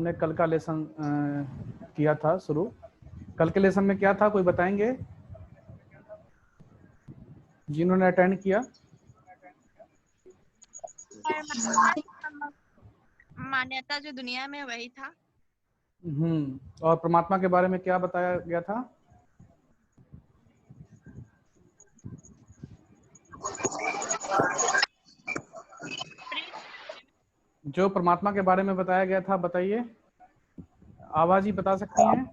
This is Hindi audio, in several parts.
हमने कल का लेसन किया था शुरू। कल के लेसन में क्या था, कोई बताएंगे जिन्होंने अटेंड किया? मान्यता जो दुनिया में वही था। और परमात्मा के बारे में क्या बताया गया था? जो परमात्मा के बारे में बताया गया था, बताइए, आवाज ही बता सकती हैं?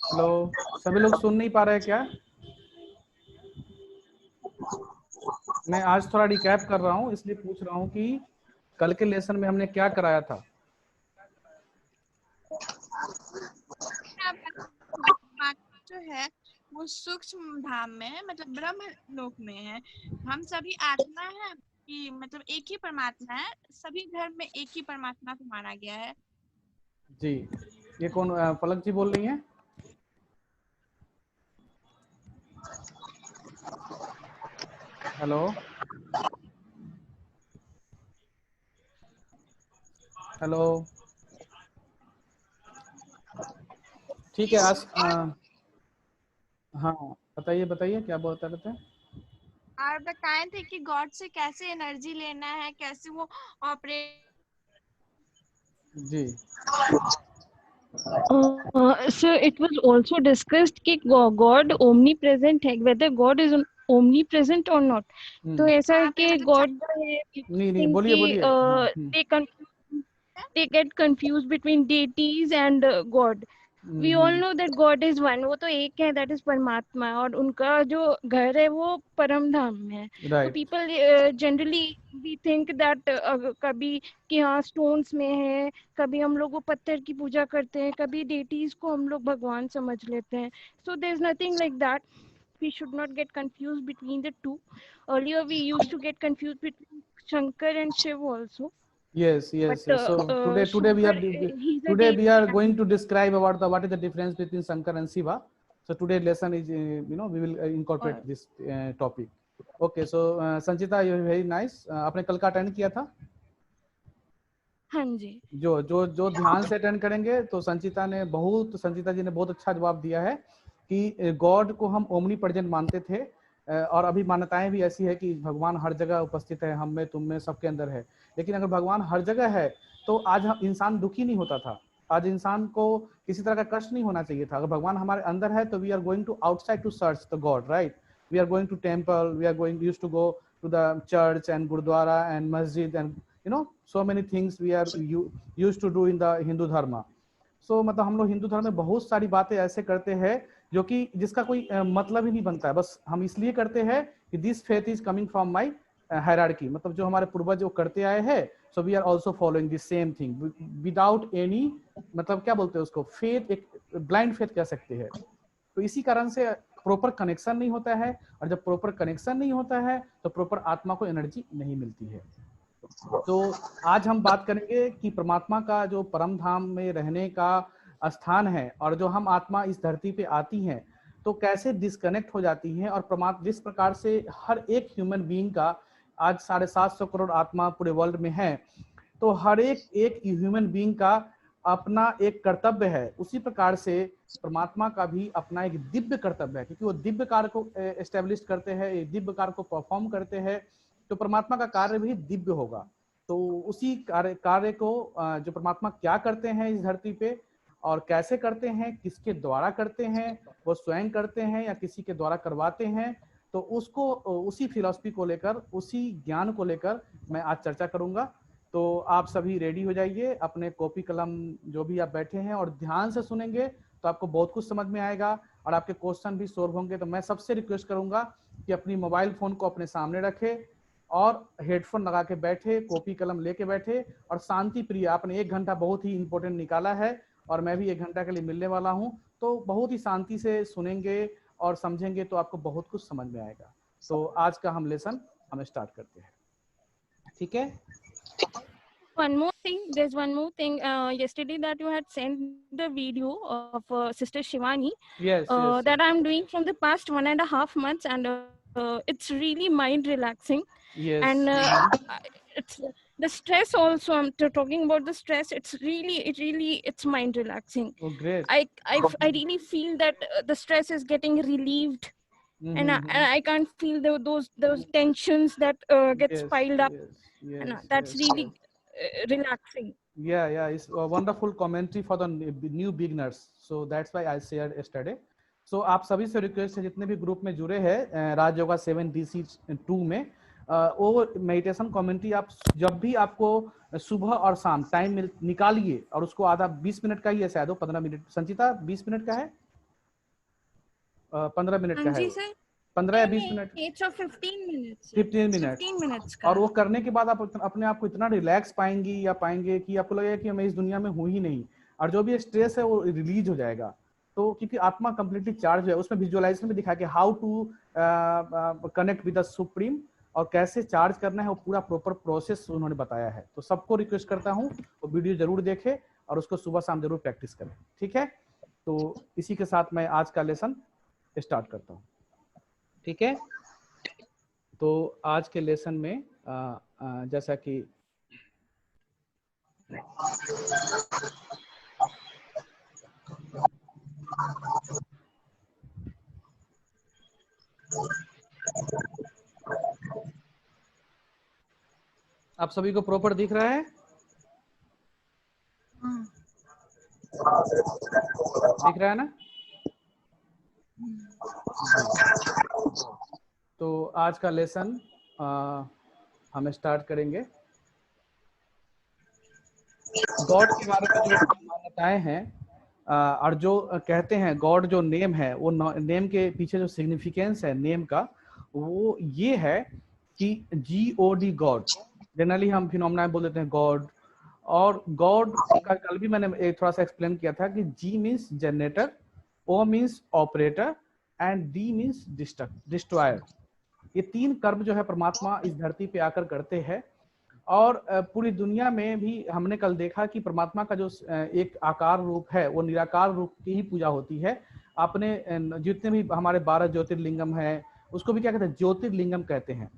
हेलो, सभी लोग सुन नहीं पा रहे क्या? मैं आज थोड़ा रिकैप कर रहा हूँ, इसलिए पूछ रहा हूँ कि कल के लेसन में हमने क्या कराया था। जो है वो सूक्ष्म धाम में है, मतलब ब्रह्म लोक में है। हम सभी आत्मा है कि मतलब एक ही परमात्मा है, सभी धर्म में एक ही परमात्मा को माना गया है। जी, ये कौन, पलक जी बोल रही हैं? हेलो हेलो, ठीक है। आज हाँ, बताइए बताइए, क्या बोलते रहते हैं? और बताए थे कि गॉड से कैसे एनर्जी लेना है, कैसे वो ऑपरेट। जी, So it was also discussed कि God omnipresent है, whether God is omnipresent or not. तो ऐसा है कि God नहीं बोलिए बोलिए। they get confused between deities and God. We all know that God is one, वो तो एक है, that is परमात्मा, और उनका जो घर है वो परम धाम में है। तो people generally we think that कभी कि हाँ stones में है, कभी हम लोग वो पत्थर की पूजा करते हैं, कभी deities को हम लोग भगवान समझ लेते हैं। So there's nothing like that. We should not get confused between the two. Earlier we used to get confused between Shankar and Shiv also. Yes. So today we are going to describe about what is the difference between Shankar and Shiva. So today's lesson is we will incorporate this topic. Okay, so Sanchita, you very nice. आपने कल का अटेंड किया था? हाँ जी। जो ध्यान से अटेंड करेंगे तो संचिता जी ने बहुत अच्छा जवाब दिया है कि गॉड को हम ओमनी प्रेजेंट मानते थे, और अभी मान्यताएं भी ऐसी है कि भगवान हर जगह उपस्थित है, हम में, तुम में, सबके अंदर है। लेकिन अगर भगवान हर जगह है तो आज इंसान दुखी नहीं होता था, आज इंसान को किसी तरह का कष्ट नहीं होना चाहिए था। अगर भगवान हमारे अंदर है तो we are going to outside to search the God, right? We are going to temple, we are going used to go to the church and gurudwara and masjid and so many things we are used to do in the Hindu dharma. So मतलब हम लोग हिंदू धर्म में बहुत सारी बातें ऐसे करते हैं जो कि जिसका कोई मतलब ही नहीं बनता है, बस हम इसलिए करते हैं कि this faith is coming from my hierarchy, मतलब जो हमारे पूर्वज जो करते आए हैं, so we are also following this same thing without any, मतलब क्या बोलते हैं उसको, फेथ, एक ब्लाइंड फेथ कह सकते हैं। तो इसी कारण से प्रॉपर कनेक्शन नहीं होता है, और जब प्रॉपर कनेक्शन नहीं होता है तो प्रॉपर आत्मा को एनर्जी नहीं मिलती है। तो आज हम बात करेंगे कि परमात्मा का जो परम धाम में रहने का स्थान है, और जो हम आत्मा इस धरती पे आती हैं तो कैसे डिस्कनेक्ट हो जाती हैं, और परमात्मा जिस प्रकार से हर एक ह्यूमन बीइंग का, आज 750 करोड़ आत्मा पूरे वर्ल्ड में है, तो हर एक ह्यूमन बीइंग का अपना एक कर्तव्य है, उसी प्रकार से परमात्मा का भी अपना एक दिव्य कर्तव्य है, क्योंकि वो दिव्य कार्य को एस्टेब्लिश करते हैं, दिव्य कार्य को परफॉर्म करते हैं, तो परमात्मा का कार्य भी दिव्य होगा। तो उसी कार्य को जो परमात्मा क्या करते हैं इस धरती पे और कैसे करते हैं, किसके द्वारा करते हैं, वो स्वयं करते हैं या किसी के द्वारा करवाते हैं, तो उसको उसी फिलॉसफी को लेकर, उसी ज्ञान को लेकर मैं आज चर्चा करूंगा। तो आप सभी रेडी हो जाइए, अपने कॉपी कलम जो भी आप बैठे हैं, और ध्यान से सुनेंगे तो आपको बहुत कुछ समझ में आएगा और आपके क्वेश्चन भी सॉल्व होंगे। तो मैं सबसे रिक्वेस्ट करूंगा कि अपनी मोबाइल फोन को अपने सामने रखें और हेडफोन लगा के बैठे, कॉपी कलम लेके बैठे, और शांति प्रिय, आपने 1 घंटा बहुत ही इंपॉर्टेंट निकाला है और मैं भी 1 घंटा के लिए मिलने वाला हूं, तो बहुत ही शांति से सुनेंगे और समझेंगे तो आपको बहुत कुछ समझ में आएगा। तो आज का हम लेसन हम स्टार्ट करते हैं, ठीक है? One more thing, there's one more thing. Yesterday that you had sent the video of Sister Shivani, yes. that I'm doing from the past 1.5 months, and it's really mind relaxing. Yes. And it's the stress also. I'm talking about the stress. It's mind relaxing. Oh, great. I really feel that the stress is getting relieved, and I can't feel those tensions that gets Yes, piled up, and yes, that's yes, really yes. relaxing. Yeah, it's a wonderful commentary for the new beginners. So that's why I shared yesterday. So आप सभी से रिक्वेस्ट है, जितने भी ग्रुप में जुड़े हैं राज योगा 7DC2 में, वो मेडिटेशन कमेंट्री आप जब भी आपको सुबह और शाम टाइम निकालिए, और उसको आधा 20 मिनट का ही है शायद, 15 मिनट, संचिता 20 मिनट का है, 15 मिनट का है, 15 या 20 मिनट, 15 मिनट, और वो करने के बाद आप अपने आप को इतना रिलैक्स पाएंगी या पाएंगे कि आपको लगेगा कि मैं इस दुनिया में हूँ ही नहीं, और जो भी स्ट्रेस है वो रिलीज हो जाएगा। तो क्योंकि आत्मा कंप्लीटली चार्ज है, उसमें विजुअलाइजेशन में दिखा कि how to connect with the supreme, और कैसे चार्ज करना है, वो पूरा प्रॉपर प्रोसेस उन्होंने बताया है। तो सबको रिक्वेस्ट करता हूँ वो वीडियो जरूर देखे और उसको सुबह शाम जरूर प्रैक्टिस करें, ठीक है। तो इसी के साथ मैं आज का लेसन स्टार्ट करता हूँ, ठीक है। तो आज के लेसन में जैसा कि आप सभी को प्रॉपर दिख रहा है, दिख रहा है ना? तो आज का लेसन हम स्टार्ट करेंगे। गॉड के बारे में जो मान्यताएं हैं और जो कहते हैं गॉड जो नेम है, वो नेम के पीछे जो सिग्निफिकेंस है नेम का, वो ये है कि GOD गॉड, जनरली हम फिनोमेना बोल देते हैं गॉड, और गॉड का कल भी मैंने थोड़ा सा एक्सप्लेन किया था कि G means generator, O means operator and D means destroyer. ये तीन कर्म जो है परमात्मा इस धरती पे आकर करते हैं, और पूरी दुनिया में भी हमने कल देखा कि परमात्मा का जो एक आकार रूप है वो निराकार रूप की ही पूजा होती है। आपने जितने भी हमारे 12 ज्योतिर्लिंगम है उसको भी क्या कहते हैं, ज्योतिर्लिंगम कहते हैं,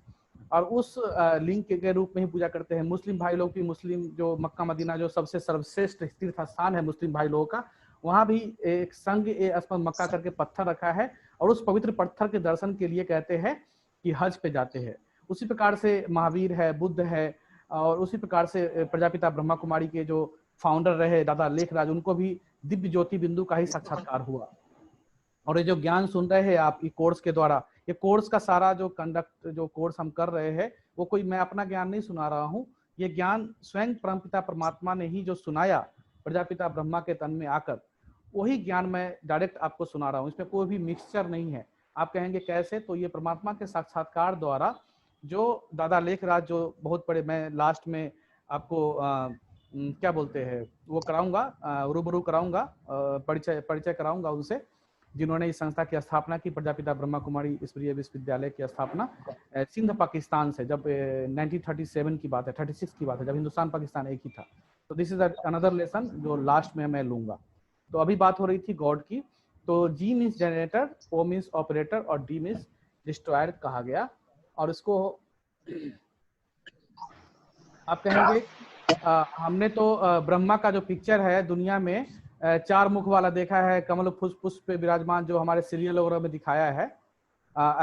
और उस लिंग के रूप में ही पूजा करते हैं। मुस्लिम भाई लोग भी, मुस्लिम जो मक्का मदीना जो सबसे सर्वश्रेष्ठ तीर्थ स्थान है मुस्लिम भाई लोगों का, वहाँ भी एक संग अस्मद मक्का करके पत्थर रखा है, और उस पवित्र पत्थर के दर्शन के लिए कहते हैं कि हज पे जाते हैं। उसी प्रकार से महावीर है, बुद्ध है, और उसी प्रकार से प्रजापिता ब्रह्मा कुमारी के जो फाउंडर रहे दादा लेखराज, उनको भी दिव्य ज्योति बिंदु का ही साक्षात्कार हुआ। और ये जो ज्ञान सुन रहे हैं आप ये कोर्स के द्वारा, ये कोर्स का सारा जो कोर्स हम कर रहे हैं, वो कोई मैं अपना ज्ञान नहीं सुना रहा हूँ, ये ज्ञान स्वयं परमपिता परमात्मा ने ही जो सुनाया प्रजापिता ब्रह्मा के तन में आकर, वही ज्ञान मैं डायरेक्ट आपको सुना रहा हूँ, इसमें कोई भी मिक्सचर नहीं है। आप कहेंगे कैसे, तो ये परमात्मा के साक्षात्कार द्वारा जो दादा लेखराज जो बहुत बड़े, मैं लास्ट में आपको क्या बोलते हैं वो कराऊंगा, रूबरू कराऊंगा, परिचय कराऊंगा उनसे, जिन्होंने इस संस्था की स्थापना की, प्रजापिता ब्रह्मा कुमारी ईश्वरीय विश्वविद्यालय की स्थापना सिंध पाकिस्तान से, जब 1937 की बात है, 36 की बात है, जब हिंदुस्तान पाकिस्तान एक ही था। तो दिस इज अनदर लेसन जो लास्ट में मैं लूंगा। तो अभी बात हो रही थी गॉड की, तो G means generator, O means operator और D मीन्स डिस्ट्रॉयर कहा गया। और इसको आप कहेंगे हमने तो ब्रह्मा का जो पिक्चर है दुनिया में 4 मुख वाला देखा है, कमल पुष्प पे विराजमान, जो हमारे सीरियल वगैरह में दिखाया है,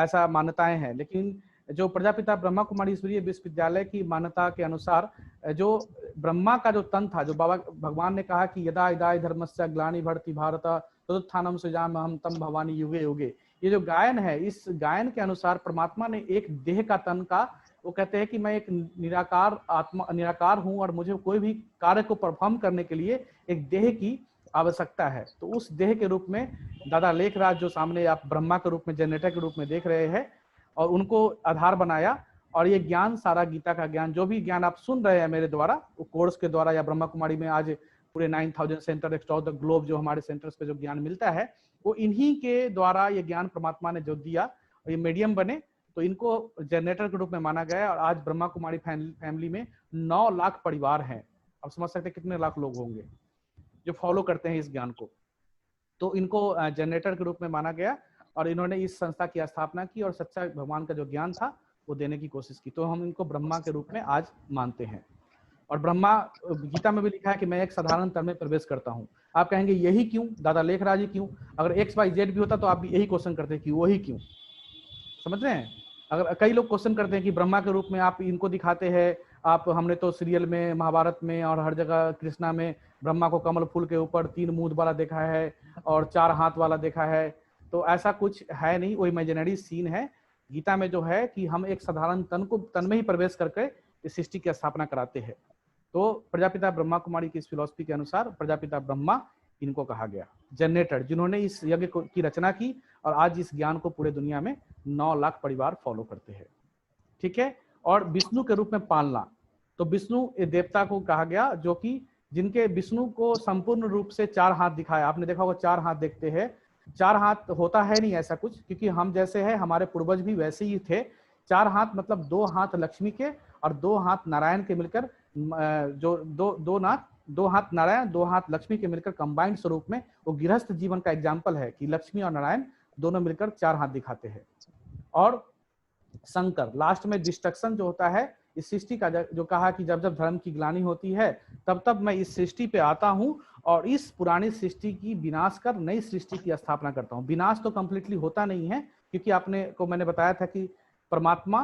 ऐसा मान्यताएं हैं। लेकिन जो प्रजापिता ब्रह्मा कुमारी ईश्वरीय विश्वविद्यालय की मान्यता के अनुसार जो ब्रह्मा का जो तन था, जो बाबा भगवान ने कहा कि यदा इदाय धर्मस्य ग्लानि भर्ति भारत तदुत्थानम सृजाम हम तम भवानी युगे युगे, ये जो गायन है, इस गायन के अनुसार परमात्मा ने एक देह का तन का, वो कहते हैं कि मैं एक निराकार आत्मा, निराकार हूँ, और मुझे कोई भी कार्य को परफॉर्म करने के लिए एक देह की आवश्यकता है। तो उस देह के रूप में दादा लेखराज जो सामने आप ब्रह्मा के रूप में, जनरेटर के रूप में देख रहे हैं, और उनको आधार बनाया। और ये ज्ञान, सारा गीता का ज्ञान, जो भी ज्ञान आप सुन रहे हैं मेरे द्वारा, वो कोर्स के द्वारा या ब्रह्मा कुमारी में आज पूरे 9000 सेंटर एक्सट्रॉ द ग्लोब जो हमारे सेंटर्स पे जो ज्ञान मिलता है, वो इन्हीं के द्वारा ये ज्ञान परमात्मा ने जो दिया, और ये मीडियम बने, तो इनको जनरेटर के रूप में माना गया। और आज ब्रह्मा कुमारी फैमिली में 9 लाख परिवार हैं। आप समझ सकते हैं कितने लाख लोग होंगे जो फॉलो करते हैं इस ज्ञान को। तो इनको जनरेटर के रूप में माना गया। और इन्होंने इस संस्था की स्थापना की और सच्चा भगवान का जो ज्ञान था वो देने की कोशिश की। तो हम इनको ब्रह्मा के रूप में आज मानते हैं। और ब्रह्मा, गीता में भी लिखा है कि मैं एक साधारण तन में प्रवेश करता हूँ। आप कहेंगे यही क्यों दादा लेखराज जी, क्यों? अगर XYZ भी होता तो आप भी यही क्वेश्चन करते कि वही क्यों, समझ रहे हैं? अगर कई लोग क्वेश्चन करते हैं कि ब्रह्मा के रूप में आप इनको दिखाते हैं, आप हमने तो सीरियल में, महाभारत में और हर जगह कृष्णा में ब्रह्मा को कमल फूल के ऊपर 3 मूंद वाला देखा है और 4 हाथ वाला देखा है। तो ऐसा कुछ है नहीं, वो इमेजिनरी सीन है। गीता में जो है कि हम एक साधारण तन में ही प्रवेश करके इस सृष्टि की स्थापना कराते हैं। तो प्रजापिता ब्रह्मा कुमारी की इस फिलॉसफी के अनुसार प्रजापिता ब्रह्मा इनको कहा गया, जनरेटर, जिन्होंने इस यज्ञ की रचना की और आज इस ज्ञान को पूरे दुनिया में 9 लाख परिवार फॉलो करते हैं। ठीक है। और विष्णु के रूप में पालना, तो विष्णु देवता को कहा गया जो कि जिनके विष्णु को संपूर्ण रूप से 4 हाथ दिखाया। आपने देखा होगा 4 हाथ देखते हैं, 4 हाथ होता है नहीं ऐसा कुछ, क्योंकि हम जैसे हैं, हमारे पूर्वज भी वैसे ही थे। 4 हाथ मतलब 2 हाथ लक्ष्मी के और 2 हाथ नारायण के मिलकर, जो दो हाथ नारायण 2 हाथ लक्ष्मी के मिलकर कंबाइंड स्वरूप में वो गृहस्थ जीवन का एग्जाम्पल है कि लक्ष्मी और नारायण दोनों मिलकर 4 हाथ दिखाते हैं। और शंकर लास्ट में डिस्ट्रक्शन जो होता है इस सृष्टि का, जो कहा कि जब जब धर्म की ग्लानि होती है तब तब मैं इस सृष्टि पे आता हूं और इस पुरानी सृष्टि की विनाश कर नई सृष्टि की स्थापना करता हूं। विनाश तो कंप्लीटली होता नहीं है, क्योंकि आपने को मैंने बताया था कि परमात्मा,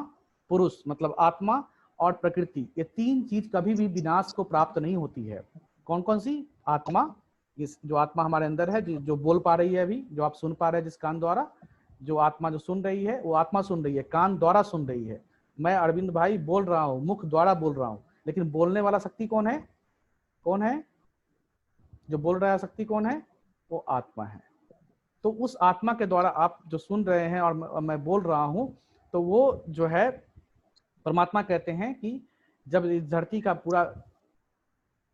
पुरुष मतलब आत्मा और प्रकृति, ये 3 चीज कभी भी विनाश को प्राप्त नहीं होती है। कौन कौन सी? आत्मा, इस जो आत्मा हमारे अंदर है, जो बोल पा रही है अभी, जो आप सुन पा रहे हैं जिस कान द्वारा, जो आत्मा जो सुन रही है वो आत्मा सुन रही है, कान द्वारा सुन रही है। मैं अरविंद भाई बोल रहा हूँ, मुख द्वारा बोल रहा हूँ, लेकिन बोलने वाला शक्ति कौन है? कौन है जो बोल रहा है? शक्ति कौन है? वो आत्मा है। तो उस आत्मा के द्वारा आप जो सुन रहे हैं और मैं बोल रहा हूँ, तो वो जो है परमात्मा कहते हैं कि जब इस धरती का पूरा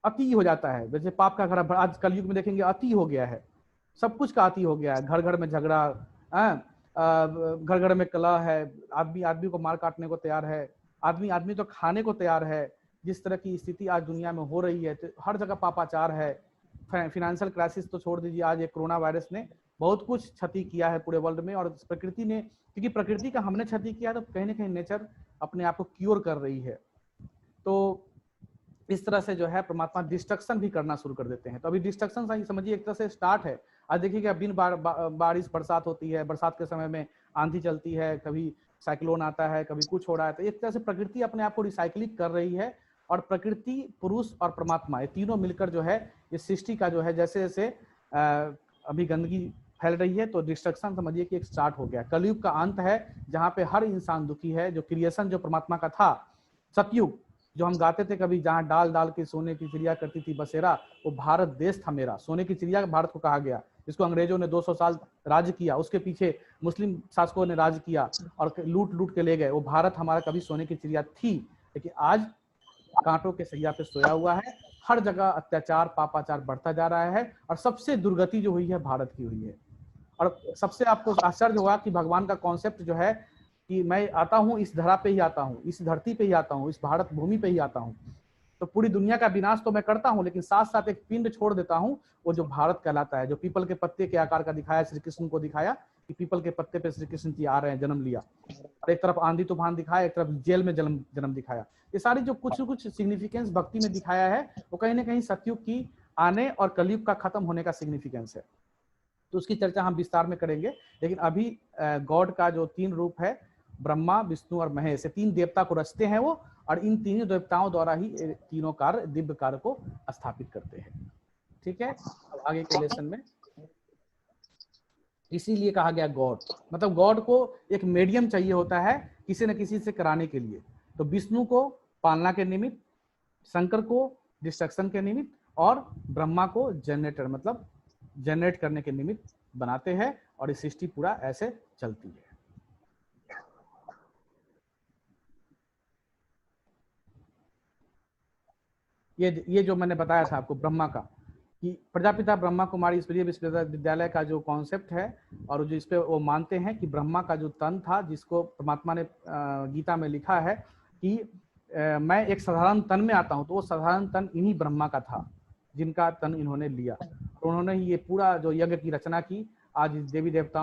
अति हो जाता है, जैसे पाप का घर आज कलयुग में देखेंगे अति हो गया है, सब कुछ का अति हो गया है, घर घर में झगड़ा, घर घर में कलह है, आदमी आदमी को मार काटने को तैयार है, आदमी आदमी तो खाने को तैयार है। जिस तरह की स्थिति आज दुनिया में हो रही है, तो हर जगह पापाचार है। फाइनेंशियल क्राइसिस तो छोड़ दीजिए, आज ये कोरोना वायरस ने बहुत कुछ क्षति किया है पूरे वर्ल्ड में, और प्रकृति ने, क्योंकि प्रकृति का हमने क्षति किया तो कहीं ना कहीं नेचर अपने आप को क्योर कर रही है। तो इस तरह से जो है परमात्मा डिस्ट्रक्शन भी करना शुरू कर देते हैं। तो अभी डिस्ट्रक्शन समझिए एक तरह से स्टार्ट है। आज देखिए बिन बारिश बरसात होती है, बरसात के समय में आंधी चलती है, कभी साइक्लोन आता है, कभी कुछ हो रहा है। तो एक तरह से प्रकृति अपने आप को रिसाइकलिंग कर रही है, और प्रकृति, पुरुष और परमात्मा, ये तीनों मिलकर जो है इस सृष्टि का जो है, जैसे जैसे अभी गंदगी फैल रही है तो डिस्ट्रक्शन समझिए कि एक स्टार्ट हो गया। कलयुग का अंत है, जहाँ पे हर इंसान दुखी है। जो क्रिएशन जो परमात्मा का था, सतयुग जो हम गाते थे कभी, जहाँ डाल डाल के सोने की चिड़िया करती थी बसेरा, वो भारत देश था मेरा। सोने की चिड़िया भारत को कहा गया, जिसको अंग्रेजों ने 200 साल राज किया, उसके पीछे मुस्लिम शासकों ने राज किया और लूट लूट के ले गए। वो भारत हमारा कभी सोने की चिड़िया थी, लेकिन आज कांटों के सैया पे सोया हुआ है। हर जगह अत्याचार, पापाचार बढ़ता जा रहा है, और सबसे दुर्गति जो हुई है भारत की हुई है। और सबसे आपको आश्चर्य होगा कि भगवान का कॉन्सेप्ट जो है कि मैं आता हूँ, इस धरा पे ही आता हूँ, इस धरती पे ही आता हूँ, इस भारत भूमि पे ही आता हूँ। तो पूरी दुनिया का विनाश तो मैं करता हूँ, लेकिन साथ साथ एक पिंड छोड़ देता हूँ, वो जो भारत कहलाता है, जो पीपल के पत्ते के आकार का दिखाया, श्री कृष्ण को दिखाया कि पीपल के पत्ते पे श्री कृष्ण जी आ रहे हैं, जन्म लिया। और एक तरफ आंधी तूफान दिखाया, एक तरफ जेल में जन्म दिखाया। ये सारी जो कुछ सिग्निफिकेंस भक्ति में दिखाया है, वो कहीं ना कहीं सतयुग की आने और कलयुग का खत्म होने का सिग्निफिकेंस है। तो उसकी चर्चा हम विस्तार में करेंगे, लेकिन अभी गॉड का जो 3 रूप है, ब्रह्मा, विष्णु और महेश, 3 देवता को रचते हैं वो, और इन 3 देवताओं द्वारा ही तीनों कार्य, दिव्य कार्य को स्थापित करते हैं। ठीक है। अब आगे के लेसन में इसीलिए कहा गया गॉड, मतलब गॉड को एक मीडियम चाहिए होता है किसी न किसी से कराने के लिए। तो विष्णु को पालना के निमित्त, शंकर को डिस्ट्रक्शन के निमित्त, और ब्रह्मा को जनरेटर मतलब जनरेट करने के निमित्त बनाते हैं, और इस सृष्टि पूरा ऐसे चलती है। ये जो मैंने बताया था आपको ब्रह्मा का, कि प्रजापिता ब्रह्मा कुमारी ईश्वरीय विश्वविद्यालय का जो कॉन्सेप्ट है, और जो इस पे वो मानते हैं कि ब्रह्मा का जो तन था, जिसको परमात्मा ने गीता में लिखा है कि मैं एक साधारण तन में आता हूँ, तो वो साधारण तन इन्हीं ब्रह्मा का था, जिनका तन इन्होंने लिया। तो उन्होंने ही ये पूरा जो यज्ञ की रचना की। आज देवी देवता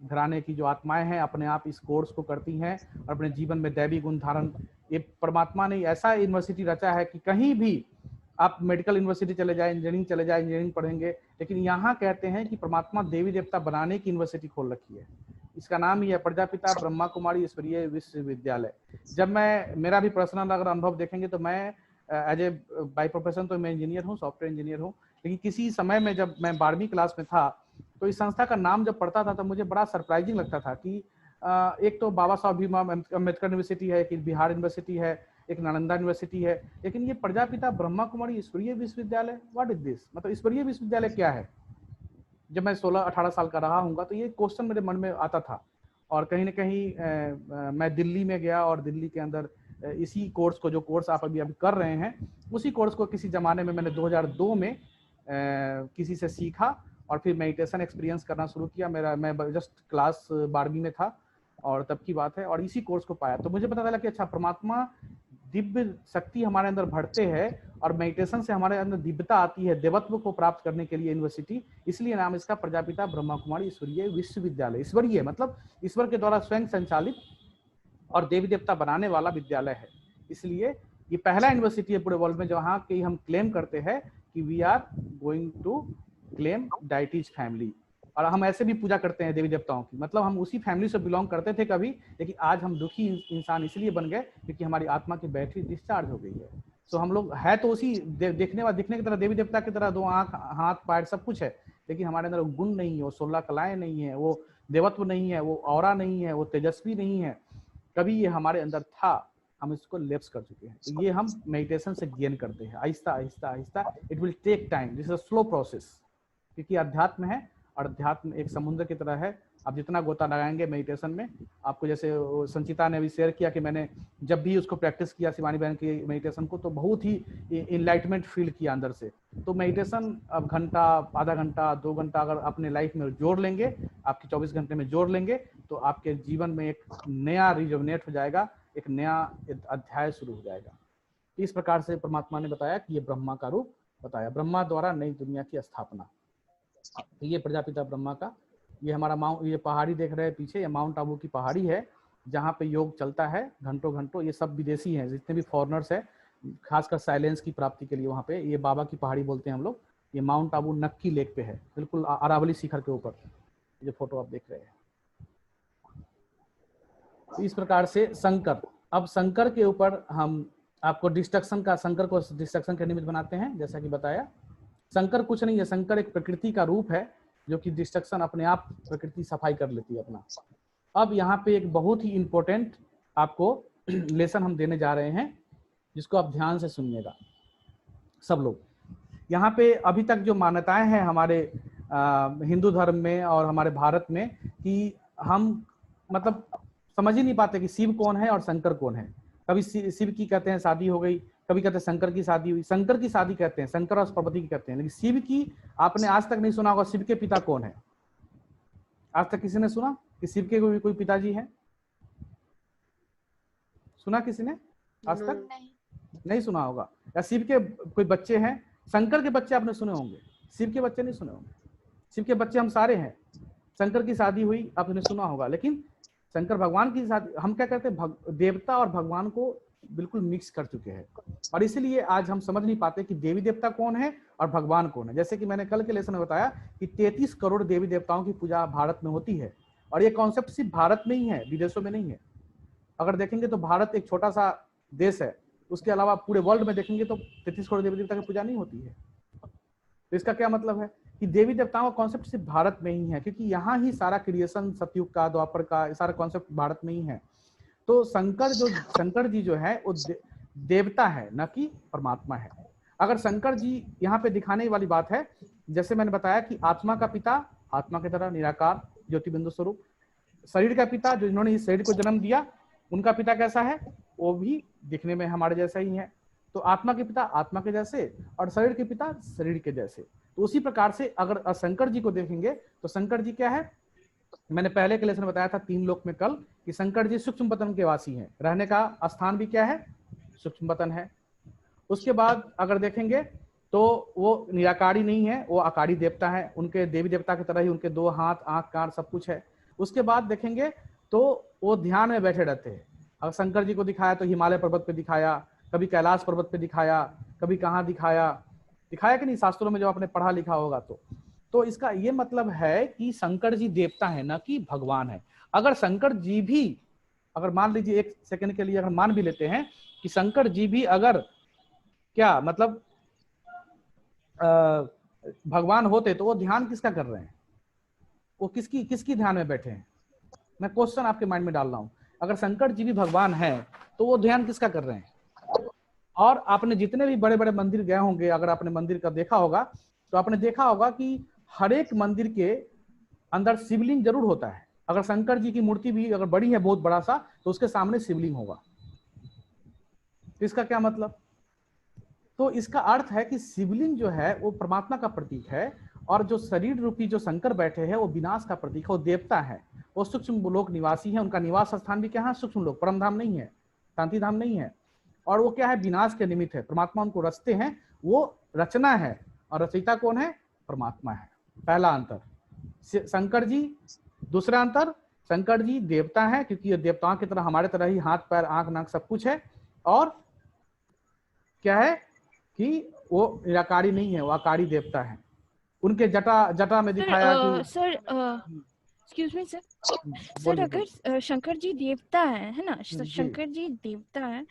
घराने की जो आत्माएं हैं अपने आप इस कोर्स को करती हैं और अपने जीवन में दैवी गुण धारण, ये परमात्मा ने ऐसा यूनिवर्सिटी रचा है कि कहीं भी आप मेडिकल यूनिवर्सिटी चले जाए, इंजीनियरिंग चले जाए, इंजीनियरिंग पढ़ेंगे, लेकिन यहाँ कहते हैं कि परमात्मा देवी देवता बनाने की यूनिवर्सिटी खोल रखी है। इसका नाम ही है प्रजापिता ब्रह्मा कुमारी ईश्वरीय विश्वविद्यालय। जब मेरा भी पर्सनल अगर अनुभव देखेंगे तो मैं एज ए बाय प्रोफेशन तो मैं इंजीनियर हूँ, सॉफ्टवेयर इंजीनियर हूँ, लेकिन किसी समय में जब मैं 12वीं क्लास में था तो इस संस्था का नाम जब पढ़ता था तो मुझे बड़ा सरप्राइजिंग लगता था कि एक तो बाबा साहब भीमराव अम्बेडकर यूनिवर्सिटी है, एक बिहार यूनिवर्सिटी है, एक नालंदा यूनिवर्सिटी है, लेकिन ये प्रजापिता ब्रह्मा कुमारी ईश्वरीय विश्वविद्यालय, व्हाट इज दिस, मतलब ईश्वरीय विश्वविद्यालय क्या है। जब मैं 16-18 साल का रहा हूँगा तो ये क्वेश्चन मेरे मन में आता था। और कहीं ना कहीं मैं दिल्ली में गया और दिल्ली के अंदर इसी कोर्स को, जो कोर्स आप अभी कर रहे हैं, उसी कोर्स को किसी जमाने में मैंने 2002 में किसी से सीखा और फिर मेडिटेशन एक्सपीरियंस करना शुरू किया। मैं जस्ट क्लास 12वीं में था और तब की बात है, और इसी कोर्स को पाया तो मुझे पता चला कि अच्छा, परमात्मा दिव्य शक्ति हमारे अंदर भरते हैं और मेडिटेशन से हमारे अंदर दिव्यता आती है, देवत्व को प्राप्त करने के लिए यूनिवर्सिटी, इसलिए नाम इसका प्रजापिता ब्रह्मा कुमारी ईश्वरीय विश्वविद्यालय। ईश्वरीय मतलब ईश्वर के द्वारा स्वयं संचालित और देवी देवता बनाने वाला विद्यालय है। इसलिए ये पहला यूनिवर्सिटी है पूरे वर्ल्ड में जहाँ की हम क्लेम करते हैं कि we are going to claim deities family. और हम ऐसे भी पूजा करते हैं देवी देवताओं की, मतलब हम उसी फैमिली से बिलोंग करते थे कभी, लेकिन आज हम दुखी इंसान इसलिए बन गए क्योंकि हमारी आत्मा की बैटरी डिस्चार्ज हो गई है। तो हम लोग है तो उसी दिखने की तरह देवी देवता की तरह, 2 आंख, हाथ, पैर सब कुछ है, लेकिन हमारे अंदर गुण नहीं है, वो 16 कलाएं नहीं है, वो देवत्व नहीं है, वो ऑरा नहीं है, वो तेजस्वी नहीं है। कभी ये हमारे अंदर था, हम इसको लैप्स कर चुके हैं। तो ये हम मेडिटेशन से गेन करते हैं आहिस्ता आहिस्ता आहिस्ता। It will take time, this is a slow process, क्योंकि अध्यात्म है और अध्यात्म एक समुद्र की तरह है। आप जितना गोता लगाएंगे मेडिटेशन में, आपको जैसे संचिता ने भी शेयर किया कि मैंने जब भी उसको प्रैक्टिस किया शिवानी बहन की मेडिटेशन को, तो बहुत ही इनलाइटमेंट फील किया अंदर से। तो मेडिटेशन अब घंटा, आधा घंटा, 2 घंटा अगर अपने लाइफ में जोड़ लेंगे, आपके 24 घंटे में जोड़ लेंगे, तो आपके जीवन में एक नया रिजुवनेट हो जाएगा, एक नया अध्याय शुरू हो जाएगा। इस प्रकार से परमात्मा ने बताया कि ये ब्रह्मा का रूप बताया, ब्रह्मा द्वारा नई दुनिया की स्थापना। तो ये प्रजापिता ब्रह्मा का, ये हमारा ये पहाड़ी देख रहे हैं पीछे, ये माउंट आबू की पहाड़ी है जहाँ पे योग चलता है घंटों घंटों। ये सब विदेशी हैं, जितने भी फॉरेनर्स हैं, खासकर साइलेंस की प्राप्ति के लिए वहाँ पे। ये बाबा की पहाड़ी बोलते हैं हम लोग। ये माउंट आबू नक्की लेक पे है, बिल्कुल अरावली शिखर के ऊपर, ये फोटो आप देख रहे हैं। तो इस प्रकार से शंकर, अब शंकर के ऊपर हम आपको डिस्ट्रक्शन का, शंकर को डिस्ट्रक्शन के निमित्त बनाते हैं। जैसा कि बताया, शंकर कुछ नहीं है, शंकर एक प्रकृति का रूप है जो कि डिस्ट्रक्शन अपने आप प्रकृति सफाई कर लेती है अपना। अब यहाँ पे एक बहुत ही इंपॉर्टेंट आपको लेसन हम देने जा रहे हैं, जिसको आप ध्यान से सुनिएगा सब लोग। यहाँ पे अभी तक जो मान्यताएं हैं हमारे हिंदू धर्म में और हमारे भारत में, कि हम मतलब समझ ही नहीं पाते कि शिव कौन है और शंकर कौन है। कभी शिव की कहते हैं शादी हो गई, कभी कहते हैं शंकर की शादी हुई। शंकर की शादी कहते हैं, शंकर और पार्वती की कहते हैं, लेकिन शिव की आपने आज तक नहीं सुना होगा। शिव के पिता कौन है? आज तक किसी ने सुना कि शिव के कोई पिताजी है? सुना किसी ने आज तक? नहीं सुना होगा। या शिव के कोई बच्चे हैं? शंकर के बच्चे आपने सुने होंगे, शिव के बच्चे नहीं सुने होंगे। शिव के बच्चे हम सारे हैं। शंकर की शादी हुई आपने सुना होगा, लेकिन शंकर भगवान की शादी, हम क्या करते हैं, देवता और भगवान को बिल्कुल मिक्स कर चुके हैं, और इसीलिए आज हम समझ नहीं पाते कि देवी देवता कौन है और भगवान कौन है। जैसे कि मैंने कल के लेसन में बताया कि 33 करोड़ देवी देवताओं की पूजा भारत में होती है, और ये कॉन्सेप्ट सिर्फ भारत में ही है, विदेशों में नहीं है। अगर देखेंगे तो भारत एक छोटा सा देश है, उसके अलावा पूरे वर्ल्ड में देखेंगे तो 33 करोड़ देवी देवता की पूजा नहीं होती है। तो इसका क्या मतलब है कि देवी देवताओं का कॉन्सेप्ट सिर्फ भारत में ही है, क्योंकि यहाँ ही सारा क्रिएशन, सतयुग का, द्वापर का, सारा कॉन्सेप्ट भारत में ही है। तो शंकर जी जो है वो देवता है, न कि परमात्मा है। अगर शंकर जी यहाँ पे दिखाने वाली बात है, जैसे मैंने बताया कि आत्मा का पिता आत्मा की तरह निराकार ज्योति बिंदु स्वरूप, शरीर का पिता जो इन्होंने इस शरीर को जन्म दिया, उनका पिता कैसा है? वो भी दिखने में हमारे जैसा ही है। तो आत्मा के पिता आत्मा के जैसे और शरीर के पिता शरीर के जैसे। तो उसी प्रकार से अगर शंकर जी को देखेंगे तो शंकर जी क्या है? मैंने पहले के लेसन में बताया था 3 लोक में कल कि शंकर जी सूक्ष्म पतन के वासी हैं, रहने का स्थान भी क्या है? सूक्ष्म पतन है। उसके बाद अगर देखेंगे तो वो निराकारी नहीं है, वो आकारी देवता है। उनके देवी देवता की तरह ही उनके 2 हाथ, आंख, कान सब कुछ है। उसके बाद देखेंगे तो वो ध्यान में बैठे रहते हैं। अगर शंकर जी को दिखाया तो हिमालय पर्वत पे दिखाया, कभी कैलाश पर्वत पे दिखाया, कभी कहाँ दिखाया कि नहीं, शास्त्रों में जो आपने पढ़ा लिखा होगा। तो इसका ये मतलब है कि शंकर जी देवता है, ना कि भगवान है। अगर शंकर जी भी, अगर मान लीजिए 1 सेकंड के लिए अगर मान भी लेते हैं कि शंकर जी भी अगर क्या मतलब भगवान होते, तो वो ध्यान किसका कर रहे हैं, वो किसकी ध्यान में बैठे हैं? मैं क्वेश्चन आपके माइंड में डाल रहा हूं। अगर शंकर जी भी भगवान है तो वो ध्यान किसका कर रहे हैं? और आपने जितने भी बड़े बड़े मंदिर गए होंगे, अगर आपने मंदिर का देखा होगा तो आपने देखा होगा कि हर एक मंदिर के अंदर शिवलिंग जरूर होता है। अगर शंकर जी की मूर्ति भी अगर बड़ी है, बहुत बड़ा सा, तो उसके सामने शिवलिंग होगा। इसका क्या मतलब? तो इसका अर्थ है कि शिवलिंग जो है वो परमात्मा का प्रतीक है, और जो शरीर रूपी जो शंकर बैठे हैं वो विनाश का प्रतीक है, वो देवता है, वो सूक्ष्म लोक निवासी है। उनका निवास स्थान भी क्या है? सूक्ष्म लोक, परम धाम नहीं है, शांति धाम नहीं है। और वो क्या है? विनाश के निमित्त है। परमात्मा उनको रचते हैं, वो रचना है, और रचयिता कौन है? परमात्मा है। पहला अंतर शंकर जी। दूसरा अंतर, शंकर जी देवता है, क्योंकि ये देवताओं की तरह हमारे तरह ही हाथ पैर आंख नाक सब कुछ है। और क्या है कि वो निराकारी नहीं है, वो आकारी देवता है। उनके जटा में दिखाया कि sir excuse me sir, sir बोलिए अगर शंकर जी देवता है ना, जी। शंकर जी देवता है,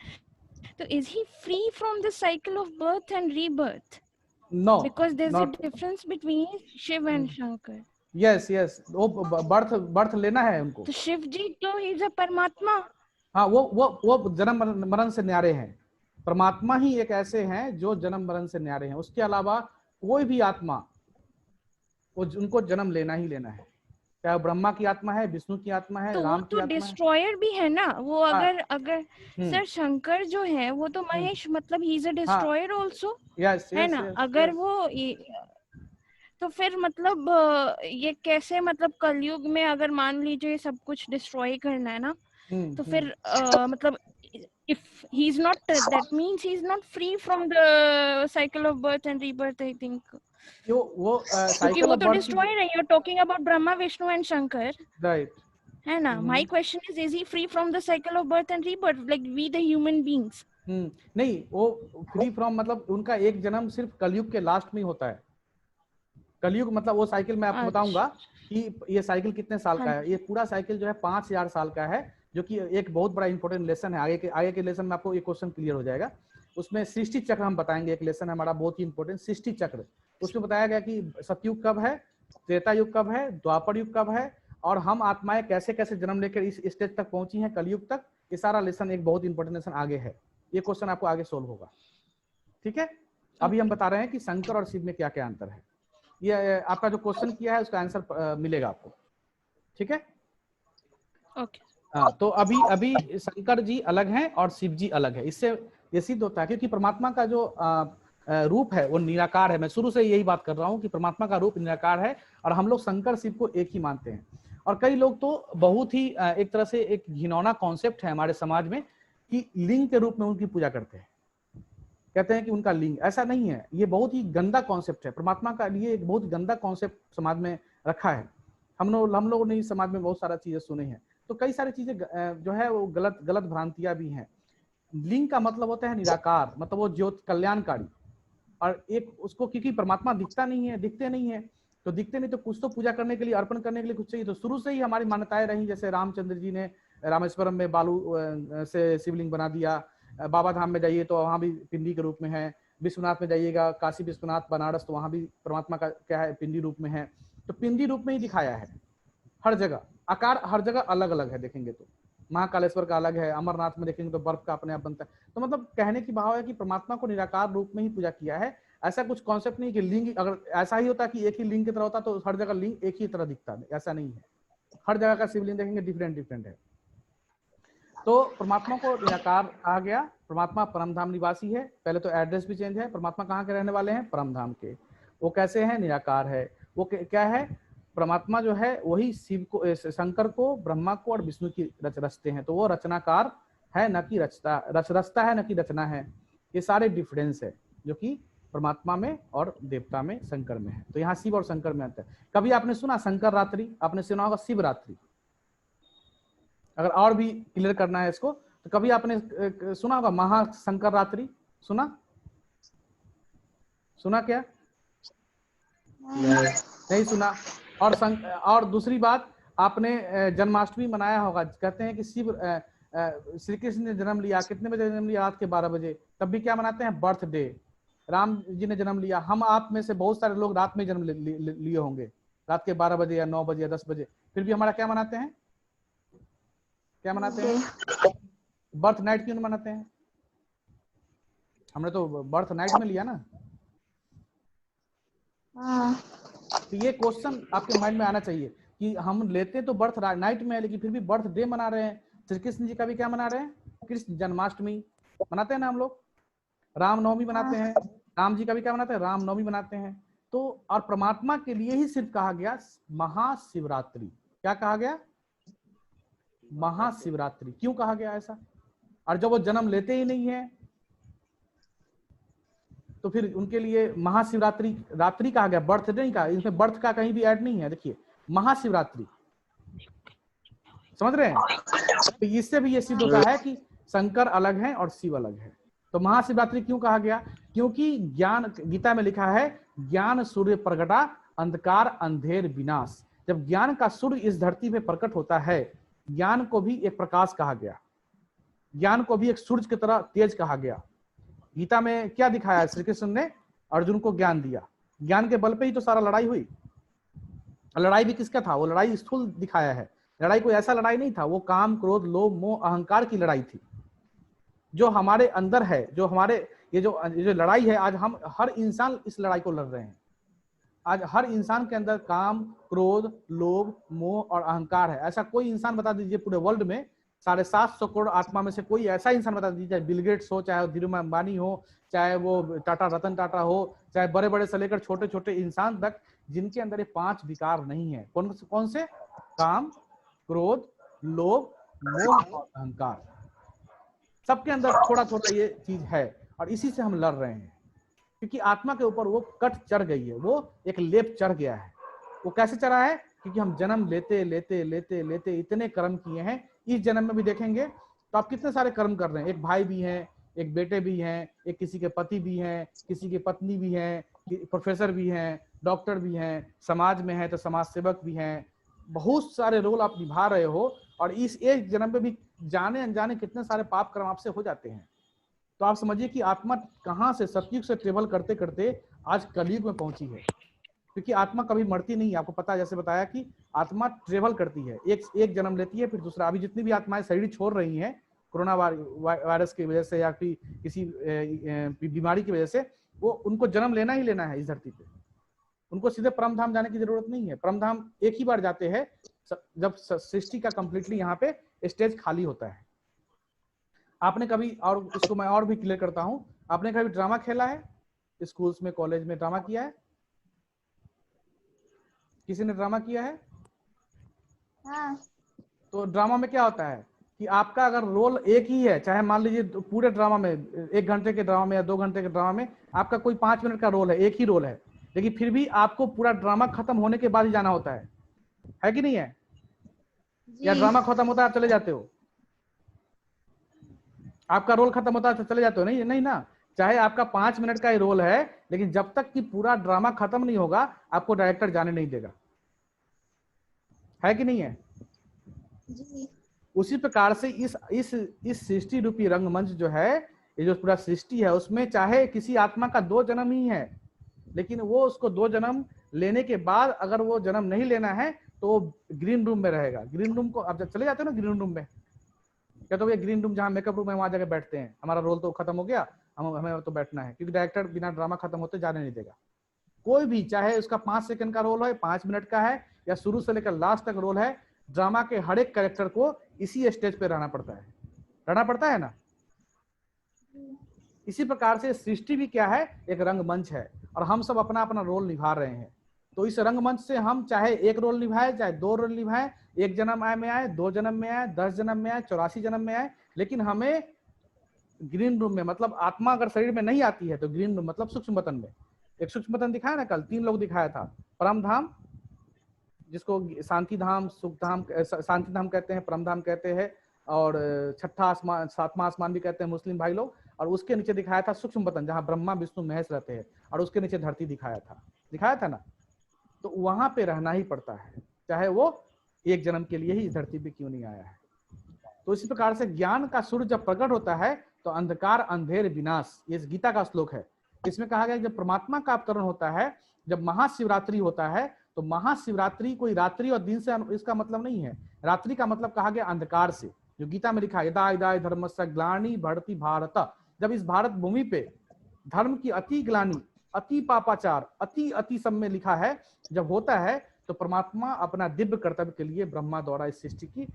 तो is he free from the cycle of birth and rebirth? No, because there is a not. Difference between Shiva and Shankar. Yes, वो बर्थ लेना है उनको। तो शिव जी तो इज अ परमात्मा। हाँ, वो जन्म मरण से न्यारे हैं। परमात्मा ही एक ऐसे हैं जो जन्म मरण से न्यारे हैं। उसके अलावा कोई भी आत्मा, वो उनको जन्म लेना ही लेना है, चाहे ब्रह्मा की आत्मा है, विष्णु की आत्मा है, तो वो राम की तो आत्मा है। डिस्ट्रॉयर भी है ना वो। अगर हम्म, सर शंकर जो है वो तो महेश, मतलब ही इज अ हाँ, डिस्ट्रॉयर आल्सो, यस है यस ना? यस अगर यस। वो तो फिर मतलब ये कैसे, मतलब कलयुग में अगर मान लीजिए सब कुछ डिस्ट्रॉय करना है ना, तो फिर मतलब if he's not, that means he's not free from the cycle of birth and rebirth, I think. वो क्योंकि साइकिल वो ऑफ तो बर्थ की, डिस्ट्रॉयर है। you're talking about Brahma Vishnu and Shankar, right. है ना? my question is he free from the cycle of birth and rebirth like we the human beings? नहीं, वो फ्री फ्रॉम मतलब उनका एक जन्म सिर्फ कलयुग के लास्ट में ही होता है। कलयुग मतलब वो साइकिल मैं आपको बताऊंगा कि ये साइकिल कितने साल का है। ये पूरा साइकिल जो है 5000 साल का है, जो कि एक बहुत बड़ा इंपॉर्टेंट लेसन है। आगे के लेसन में आपको ये क्वेश्चन क्लियर हो जाएगा। उसमें सृष्टि चक्र हम बताएंगे, एक लेसन है हमारा बहुत ही इंपॉर्टेंट, सृष्टि चक्र। उसमें बताया गया कि सतयुग कब है, त्रेता युग कब है, द्वापर युग कब है, और हम आत्माएं कैसे कैसे जन्म लेकर इस स्टेज तक पहुंची हैं कलयुग तक। ये सारा लेसन एक बहुत इंपॉर्टेंट लेसन आगे है। ये क्वेश्चन आपको आगे सोल्व होगा, ठीक है? अभी हम बता रहे हैं कि शंकर और शिव में क्या क्या अंतर है। ये आपका जो क्वेश्चन किया है उसका आंसर मिलेगा आपको, ठीक है? ओके। हाँ, तो अभी शंकर जी अलग हैं और शिव जी अलग है। इससे ये सिद्ध होता है क्योंकि परमात्मा का जो रूप है वो निराकार है। मैं शुरू से यही बात कर रहा हूँ कि परमात्मा का रूप निराकार है, और हम लोग शंकर शिव को एक ही मानते हैं। और कई लोग तो बहुत ही एक तरह से एक घिनौना कॉन्सेप्ट है हमारे समाज में कि लिंग के रूप में उनकी पूजा करते हैं, कहते हैं कि उनका लिंग। ऐसा नहीं है, ये बहुत ही गंदा कॉन्सेप्ट है। परमात्मा का लिए एक बहुत गंदा कॉन्सेप्ट समाज में रखा है। हम लोगों ने इस समाज में बहुत सारा चीजें सुनी है, तो कई सारी चीजें जो है वो गलत भ्रांतियां भी हैं। लिंग का मतलब होता है निराकार, मतलब वो ज्योत कल्याणकारी। और एक उसको, क्योंकि परमात्मा दिखते नहीं है, तो दिखते नहीं तो कुछ तो पूजा करने के लिए, अर्पण करने के लिए कुछ चाहिए। तो शुरू से ही हमारी मान्यताएं रही, जैसे रामचंद्र जी ने रामेश्वरम में बालू से शिवलिंग बना दिया। बाबा धाम में जाइए तो वहां भी पिंडी के रूप में है। विश्वनाथ में जाइएगा, काशी विश्वनाथ बनारस, तो वहां भी परमात्मा का क्या है, पिंडी रूप में है। तो पिंडी रूप में ही दिखाया है हर जगह। आकार हर जगह अलग अलग है, देखेंगे तो महाकालेश्वर का अलग है, अमरनाथ में देखेंगे तो बर्फ का अपने आप बनता है। तो मतलब कहने की भाव है कि परमात्मा को निराकार रूप में ही पूजा किया है। ऐसा कुछ कॉन्सेप्ट नहीं कि लिंग, अगर ऐसा ही होता कि एक ही लिंग की तरह होता तो हर जगह लिंग एक ही तरह दिखता, ऐसा नहीं है। हर जगह का शिवलिंग देखेंगे डिफरेंट है। तो परमात्मा को निराकार कहा गया। परमात्मा परमधाम निवासी है। पहले तो एड्रेस भी चेंज है, परमात्मा कहाँ के रहने वाले हैं, परमधाम के। वो कैसे हैं, निराकार है। वो क्या है, परमात्मा जो है वही शिव को, शंकर को, ब्रह्मा को और विष्णु की रचते हैं। तो वो रचनाकार है, न कि रचता है, न कि रचना है। ये सारे डिफरेंस है जो कि परमात्मा में और देवता में, शंकर में है। तो यहाँ शिव और शंकर में अंतर है। कभी आपने सुना शंकर रात्रि? आपने सुना होगा शिवरात्रि। अगर और भी क्लियर करना है इसको तो कभी आपने सुना होगा महाशंकर रात्रि? सुना क्या? नहीं सुना। और दूसरी बात, आपने जन्माष्टमी मनाया होगा। कहते हैं कि श्री कृष्ण ने जन्म लिया, कितने बजे जन्म लिया? रात के 12 बजे। तब भी क्या मनाते हैं? बर्थडे। राम जी ने जन्म लिया। हम आप में से बहुत सारे लोग रात में जन्म लिए होंगे, रात के 12 बजे या 9 बजे या 10 बजे। फिर भी हमारा क्या मनाते हैं? बर्थ नाइट क्यों मनाते हैं? हमने तो बर्थ नाइट में लिया ना। तो ये क्वेश्चन आपके माइंड में आना चाहिए कि हम लेते तो बर्थ नाइट में है, लेकिन फिर भी बर्थ डे मना रहे हैं। श्री कृष्ण जी का भी क्या मना रहे हैं? कृष्ण जन्माष्टमी मनाते हैं ना हम लोग। रामनवमी मनाते हैं। राम जी का भी क्या मनाते हैं? रामनवमी मनाते हैं। तो और परमात्मा के लिए ही सिर्फ कहा गया महाशिवरात्रि। क्या कहा गया? महाशिवरात्रि। क्यों कहा गया ऐसा? और जब वो जन्म लेते ही नहीं है तो फिर उनके लिए महाशिवरात्रि रात्रि कहा गया, बर्थडे नहीं कहा। इसमें बर्थ का कहीं भी ऐड नहीं है। देखिए महाशिवरात्रि, समझ रहे हैं? तो इससे भी ये सिद्ध होता है कि शंकर अलग है और शिव अलग है। तो महाशिवरात्रि क्यों कहा गया? क्योंकि ज्ञान, गीता में लिखा है ज्ञान सूर्य प्रगटा अंधकार अंधेर विनाश। जब ज्ञान का सूर्य इस धरती पे प्रकट होता है, ज्ञान को भी एक प्रकाश कहा गया, ज्ञान को भी एक सूर्य की तरह तेज कहा गया। गीता में क्या दिखाया? श्री कृष्ण ने अर्जुन को ज्ञान दिया। ज्ञान के बल पे ही तो सारा लड़ाई हुई। लड़ाई भी किसका था? वो लड़ाई स्थूल दिखाया है। लड़ाई कोई ऐसा लड़ाई नहीं था, वो काम क्रोध लोभ मोह अहंकार की लड़ाई थी जो हमारे अंदर है। जो हमारे ये जो लड़ाई है, आज हम हर इंसान इस लड़ाई को लड़ रहे हैं। आज हर इंसान के अंदर काम क्रोध लोभ मोह और अहंकार है। ऐसा कोई इंसान बता दीजिए पूरे वर्ल्ड में 750 करोड़ आत्मा में से कोई ऐसा इंसान बता दीजिए, चाहे बिल गेट्स हो, चाहे धीरूभाई अंबानी हो, चाहे वो रतन टाटा हो, चाहे बड़े बड़े से लेकर छोटे छोटे इंसान तक, जिनके अंदर ये 5 विकार नहीं है। कौन से? काम क्रोध लोभ मोह और अहंकार। सबके अंदर थोड़ा थोड़ा ये चीज है और इसी से हम लड़ रहे हैं। क्योंकि आत्मा के ऊपर वो कट चढ़ गई है, वो एक लेप चढ़ गया है। वो कैसे चढ़ा है? क्योंकि हम जन्म लेते लेते लेते लेते इतने कर्म किए हैं। इस जन्म में भी देखेंगे तो आप कितने सारे कर्म कर रहे हैं। एक भाई भी हैं, एक बेटे भी हैं, एक किसी के पति भी हैं, किसी की पत्नी भी हैं, प्रोफेसर भी हैं, डॉक्टर भी हैं, समाज में है तो समाज सेवक भी हैं। बहुत सारे रोल आप निभा रहे हो और इस एक जन्म में भी जाने अनजाने कितने सारे पाप कर्म आपसे हो जाते हैं। तो आप समझिए कि आत्मा कहाँ से सतयुग से ट्रेवल करते करते आज कलयुग में पहुंची है। क्योंकि आत्मा कभी मरती नहीं है। आपको पता है, जैसे बताया कि आत्मा ट्रेवल करती है, एक जन्म लेती है फिर दूसरा। अभी जितनी भी आत्माएं शरीर छोड़ रही हैं कोरोना वायरस की वजह से या फिर किसी बीमारी की वजह से, वो उनको जन्म लेना ही लेना है इस धरती पे। उनको सीधे परम धाम जाने की जरूरत नहीं है। परम धाम एक ही बार जाते हैं जब सृष्टि का कंप्लीटली यहाँ पे स्टेज खाली होता है। आपने कभी, और इसको मैं और भी क्लियर करता हूँ, आपने कभी ड्रामा खेला है? स्कूल्स में कॉलेज में ड्रामा किया है? किसी ने ड्रामा किया है? हाँ। तो ड्रामा में क्या होता है कि आपका अगर रोल एक ही है, चाहे मान लीजिए पूरे ड्रामा में 1 घंटे के ड्रामा में या 2 घंटे के ड्रामा में आपका कोई 5 मिनट का रोल है, एक ही रोल है, लेकिन फिर भी आपको पूरा ड्रामा खत्म होने के बाद ही जाना होता है कि नहीं है? या ड्रामा खत्म होता है आप चले जाते हो? आपका रोल खत्म होता है तो चले जाते हो? नहीं ना। चाहे आपका 5 मिनट का ही रोल है, लेकिन जब तक कि पूरा ड्रामा खत्म नहीं होगा आपको डायरेक्टर जाने नहीं देगा। है कि नहीं है? जी। उसी प्रकार से इस सृष्टि रूपी रंगमंच जो है, ये जो पूरा सृष्टि है, उसमें चाहे किसी आत्मा का 2 जन्म ही है, लेकिन वो उसको 2 जन्म लेने के बाद अगर वो जन्म नहीं लेना है तो ग्रीन रूम में रहेगा। ग्रीन रूम को आप जब चले जाते हो ना ग्रीन रूम में, क्या तो ये ग्रीन रूम जहाँ मेकअप रूम है वहां जाके बैठते हैं, हमारा रोल तो खत्म हो गया, हमें तो बैठना है, क्योंकि डायरेक्टर बिना ड्रामा खत्म होते जाने नहीं देगा। कोई भी, चाहे उसका 5 सेकंड का रोल है, 5 मिनट का है, या शुरू से लेकर लास्ट तक रोल है, ड्रामा के हर एक कैरेक्टर को इसी स्टेज पे रहना पड़ता है ना। इसी प्रकार से सृष्टि भी क्या है? एक रंगमंच है और हम सब अपना अपना रोल निभा रहे हैं। तो इस रंगमंच से हम चाहे 1 रोल निभाए, चाहे 2 रोल निभाए, 1 जन्म में आए, 2 जन्म में आए, 10 जन्म में आए, 84 जन्म में आए, लेकिन हमें ग्रीन रूम में, मतलब आत्मा अगर शरीर में नहीं आती है तो ग्रीन रूम मतलब सूक्ष्म वतन में। एक सूक्ष्म वतन दिखाया ना कल, 3 लोग दिखाया था, परम धाम जिसको शांति धाम, सुख धाम, शांति धाम कहते हैं, परम धाम कहते हैं, और छठा आसमान, 7वां आसमान भी कहते हैं मुस्लिम भाई लोग। और उसके नीचे दिखाया था सूक्ष्म वतन, जहाँ ब्रह्मा विष्णु महेश रहते हैं, और उसके नीचे धरती दिखाया था ना। तो वहां पे रहना ही पड़ता है, चाहे वो एक जन्म के लिए ही इस धरती पे क्यों नहीं आया है। तो इसी प्रकार से ज्ञान का सूर्य जब प्रकट होता है तो अंधकार अंधेर विनाश, ये गीता का श्लोक है। इसमें कहा गया जब परमात्मा का अवतरण होता है, जब महाशिवरात्रि होता है, तो महाशिवरात्रि कोई रात्रि और दिन से इसका मतलब नहीं है। रात्रि का मतलब कहा गया अंधकार से, जो गीता में लिखा है, यदा यदा धर्मस्य ग्लानि बढ़ती भारत। जब इस भारत भूमि पे धर्म की अति ग्लानि, अति पापाचार, अति अति सब में लिखा है, जब होता है तो परमात्मा अपना दिव्य कर्तव्य के लिए ब्रह्मा द्वारा इस सृष्टि की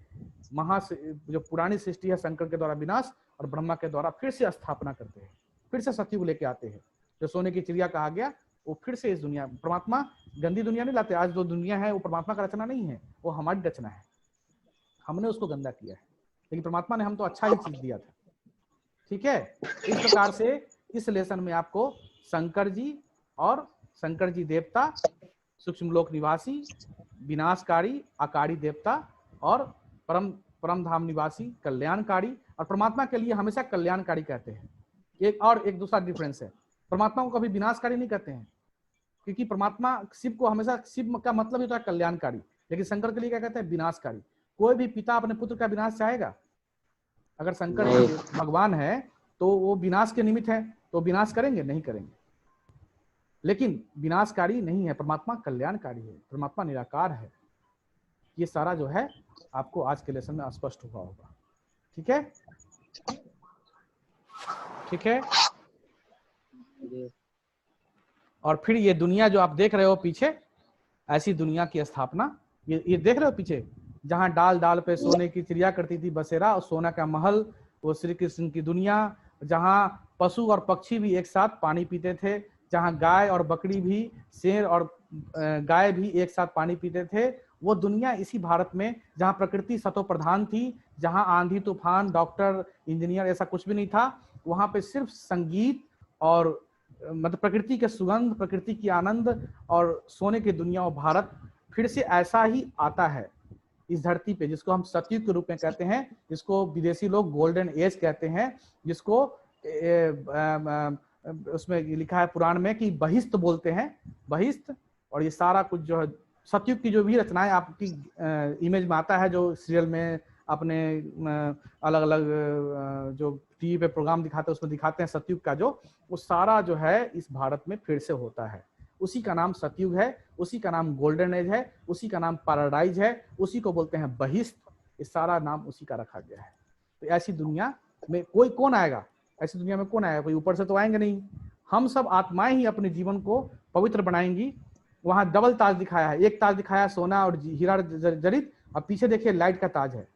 जो पुरानी सृष्टि है शंकर के द्वारा विनाश और ब्रह्मा के द्वारा फिर से स्थापना करते हैं, फिर से सतयुग लेके आते हैं। जो सोने की चिड़िया कहा गया वो फिर से इस दुनिया, परमात्मा गंदी दुनिया नहीं लाते। आज जो दुनिया है वो परमात्मा का रचना नहीं है, वो हमारी रचना है, हमने उसको गंदा किया है, लेकिन परमात्मा ने हमको अच्छा ही चीज दिया था। ठीक है, इस प्रकार से इस लेसन में आपको शंकर जी और शंकर जी देवता, सूक्ष्म लोक निवासी, विनाशकारी आकारी देवता और परम धाम निवासी कल्याणकारी, और परमात्मा के लिए हमेशा कल्याणकारी कहते हैं। एक दूसरा डिफरेंस है, परमात्मा को कभी विनाशकारी नहीं कहते हैं, क्योंकि परमात्मा शिव को हमेशा, शिव का मतलब ही होता है कल्याणकारी, लेकिन शंकर के लिए क्या कहते हैं, विनाशकारी। कोई भी पिता अपने पुत्र का विनाश चाहेगा? अगर शंकर भगवान है तो वो विनाश के निमित्त है, तो विनाश करेंगे? नहीं करेंगे। लेकिन विनाशकारी नहीं है, परमात्मा कल्याणकारी है, परमात्मा निराकार है। ये सारा जो है आपको आज के लेसन में स्पष्ट हुआ होगा। ठीक है, ठीक है। और फिर ये दुनिया जो आप देख रहे हो पीछे, ऐसी दुनिया की स्थापना, ये देख रहे हो पीछे, जहां डाल डाल पे सोने की चिड़िया करती थी बसेरा, और सोना का महल, वो श्री कृष्ण की दुनिया, जहां पशु और पक्षी भी एक साथ पानी पीते थे, जहां गाय और बकरी भी, शेर और गाय भी एक साथ पानी पीते थे, वो दुनिया इसी भारत में, जहां प्रकृति सतो प्रधान थी, जहां आंधी तूफान, डॉक्टर, इंजीनियर ऐसा कुछ भी नहीं था, वहां पे सिर्फ संगीत और मतलब प्रकृति के सुगंध, प्रकृति की आनंद और सोने की दुनिया और भारत फिर से ऐसा ही आता है इस धरती पे, जिसको हम सतयुग के रूप में कहते हैं, जिसको विदेशी लोग गोल्डन एज कहते हैं, जिसको उसमें लिखा है पुराण में कि बहिष्त बोलते हैं, बहिष्त। और ये सारा कुछ जो है सतयुग की जो भी रचनाएं आपकी इमेज में आता है, जो सीरियल में अपने अलग अलग जो टीवी पे प्रोग्राम दिखाते हैं उसमें दिखाते हैं सतयुग का, जो वो सारा जो है इस भारत में फिर से होता है। उसी का नाम सतयुग है, उसी का नाम गोल्डन एज है, उसी का नाम पैराडाइज है, उसी को बोलते हैं बहिष्त। इस सारा नाम उसी का रखा गया है। तो ऐसी दुनिया में कौन आएगा? ऐसी दुनिया में कौन आएगा? कोई ऊपर से तो आएंगे नहीं। हम सब आत्माएं ही अपने जीवन को पवित्र बनाएंगी। वहां डबल ताज दिखाया है, एक ताज दिखाया सोना और हीरा जड़ित, और पीछे देखिए लाइट का ताज है।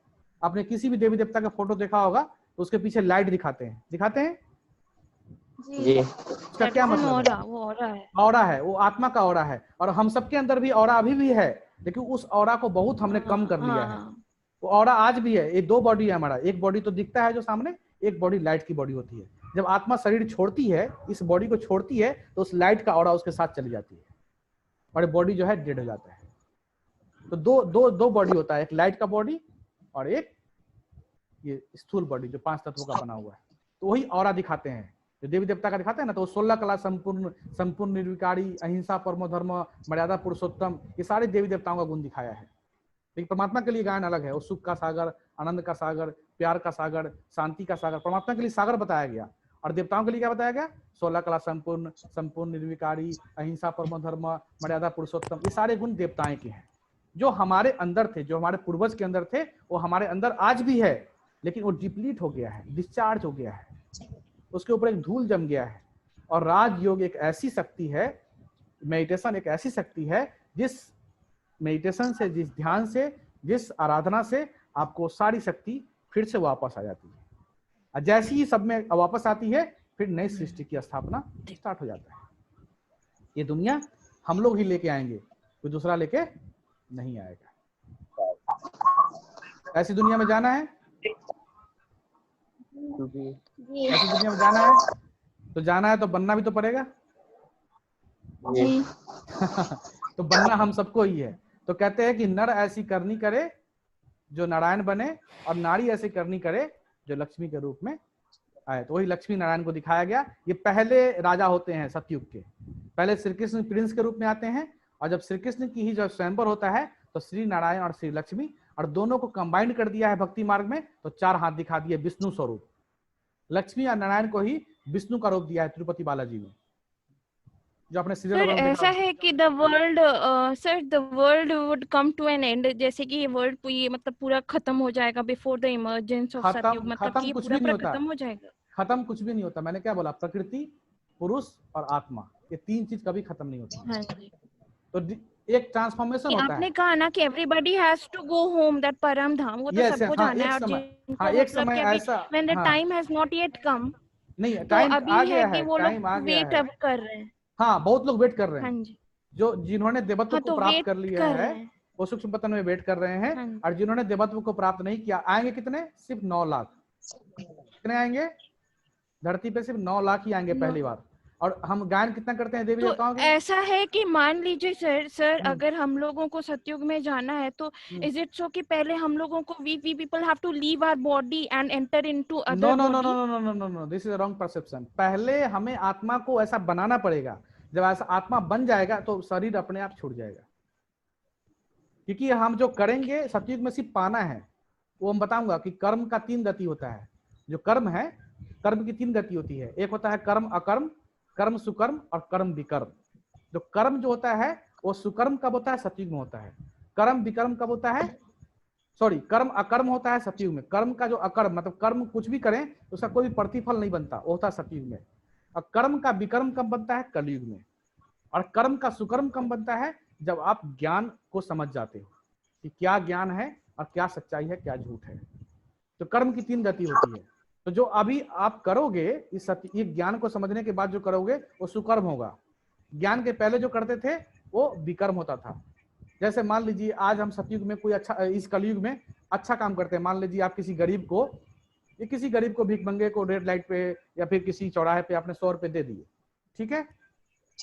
आपने किसी भी देवी देवता का फोटो देखा होगा तो उसके पीछे लाइट दिखाते हैं जी। उसका क्या मतलब? वो ऑरा है, ऑरा है, वो आत्मा का ऑरा है। और हम सबके अंदर भी ऑरा अभी भी है, लेकिन उस ऑरा को बहुत हमने कम कर लिया है। वो ऑरा आज भी है। ये 2 बॉडी है हमारा, एक बॉडी तो दिखता है जो सामने, एक बॉडी लाइट की बॉडी होती है। जब आत्मा शरीर छोड़ती है, इस बॉडी को छोड़ती है, तो उस लाइट का ऑरा उसके साथ चली जाती है और बॉडी जो है डेड हो जाता है। तो दो बॉडी होता है, एक लाइट का बॉडी और एक ये स्थूल बॉडी जो 5 तत्वों का बना हुआ है। तो वही ऑरा दिखाते हैं जो देवी देवता का दिखाते हैं ना। तो 16 कला संपूर्ण निर्विकारी, अहिंसा, परमो धर्म, मर्यादा पुरुषोत्तम, ये सारे देवी देवताओं का गुण दिखाया है। लेकिन परमात्मा के लिए गायन अलग है। वो सुख का सागर, आनंद का सागर, प्यार का सागर, शांति का सागर, परमात्मा के लिए सागर बताया गया। और देवताओं के लिए क्या बताया गया? 16 कला संपूर्ण निर्विकारी, अहिंसा, परमो धर्म, मर्यादा पुरुषोत्तम, ये सारे गुण देवताएं के हैं जो हमारे अंदर थे, जो हमारे पूर्वज के अंदर थे, वो हमारे अंदर आज भी है, लेकिन वो डिप्लीट हो गया है, डिस्चार्ज हो गया है, उसके ऊपर एक धूल जम गया है। और राजयोग एक ऐसी शक्ति है, मेडिटेशन एक ऐसी शक्ति है, जिस मेडिटेशन से, जिस ध्यान से, जिस आराधना से आपको सारी शक्ति फिर से वापस आ जाती है। और जैसी ही सब में वापस आती है, फिर नई सृष्टि की स्थापना स्टार्ट हो जाता है। ये दुनिया हम लोग ही लेके आएंगे, कोई दूसरा लेके नहीं आएगा। ऐसी दुनिया में जाना है? जी ऐसी दुनिया में जाना है, तो जाना है तो बनना भी तो पड़ेगा। जी तो बनना हम सबको ही है। तो कहते हैं कि नर ऐसी करनी करे जो नारायण बने, और नारी ऐसी करनी करे जो लक्ष्मी के रूप में आए। तो वही लक्ष्मी नारायण को दिखाया गया। ये पहले राजा होते हैं सतयुग के। पहले श्री कृष्ण प्रिंस के रूप में आते हैं, और जब श्री कृष्ण की ही जब स्वयंवर होता है तो श्री नारायण और श्री लक्ष्मी, और दोनों को कंबाइंड कर दिया है भक्ति मार्ग में, तो 4 हाथ दिखा दिए विष्णु स्वरूप। लक्ष्मी और नारायण को ही विष्णु का रूप दिया है तिरुपति बालाजी में, जो अपने सीरियल सर वगैरह में ऐसा देखा। है कि the world sir the world would come to an end, जैसे कि ये वर्ल्ड ये मतलब पूरा खत्म हो जाएगा बिफोर द इमर्जेंस ऑफ सतयुग, मतलब कि खत्म ये कुछ पूरा भी नहीं पूरा होता, खत्म हो जाएगा। खत्म कुछ भी नहीं होता। मैंने क्या बोला, प्रकृति, पुरुष और आत्मा, ये 3 चीज कभी खत्म नहीं होती। हाँ जी, तो एक ट्रांसफॉर्मेशन होता आपने है। कहा ना कि everybody has to go home, that परम धाम, वो तो यस, सबको हाँ जाना एक है, और समय, हाँ जिनको एक मतलब समय कि अभी ऐसा, व्हेन द हाँ टाइम हैज नॉट येट कम, नहीं तो टाइम आ अभी है गया कि है, वो लोग टाइम आ गया वेट है। अब कर रहे हैं। हाँ बहुत लोग वेट कर रहे हाँ हैं, जी, जो जिन्होंने देवत्व हाँ को तो प्राप्त वेट कर लिया कर है रहे हैं। वो सूक्ष्म पतन में वेट कर रहे हैं। हाँ जी, और जिन्होंने देवत्व को प्राप्त नहीं किया, आएंगे कितने? सिर्फ 9 लाख। कितने आएंगे? धरती पे सिर्फ 9 लाख ही आएंगे नो, पहली बार। और हम गायन कितना करते हैं देवी तो देवताओं की? ऐसा है कि मान लीजिए सर हम्म, अगर हम लोगों को सतयुग में जाना है तो हम्म। इज इट सो कि पहले हम लोगों को we people have to leave our body and enter into no other no no no body? No no no no no, this is wrong perception. पहले हमें आत्मा को ऐसा बनाना पड़ेगा। जब ऐसा आत्मा बन जाएगा तो शरीर अपने आप छूट जाएगा। क्योंकि हम जो करेंगे सतयुग में सिर्फ पाना है। वो हम बताऊंगा कि कर्म का 3 गति होता है। जो कर्म है, कर्म की 3 गति होती है। एक होता है कर्म अकर्म, कर्म सुकर्म और कर्म विकर्म। जो कर्म जो होता है वो सुकर्म कब होता है? सतयुग में होता है। कर्म विकर्म कब होता है? सॉरी, कर्म अकर्म होता है सतयुग में। कर्म का जो अकर्म मतलब कर्म कुछ भी करें उसका कोई भी प्रतिफल नहीं बनता, वो होता है सतयुग में। और कर्म का विकर्म कब बनता है? कलयुग में। और कर्म का सुकर्म कब बनता है? जब आप ज्ञान को समझ जाते हो कि क्या ज्ञान है और क्या सच्चाई है, क्या झूठ है। तो कर्म की 3 गति होती है। तो जो अभी आप करोगे इस ये ज्ञान को समझने के बाद जो करोगे वो सुकर्म होगा। ज्ञान के पहले जो करते थे वो विकर्म होता था। जैसे मान लीजिए आज हम सतयुग में कोई अच्छा, इस कलयुग में अच्छा काम करते हैं। मान लीजिए आप किसी गरीब को, भीख मंगे को रेड लाइट पे या फिर किसी चौराहे पे आपने 100 रुपए दे दिए, ठीक है।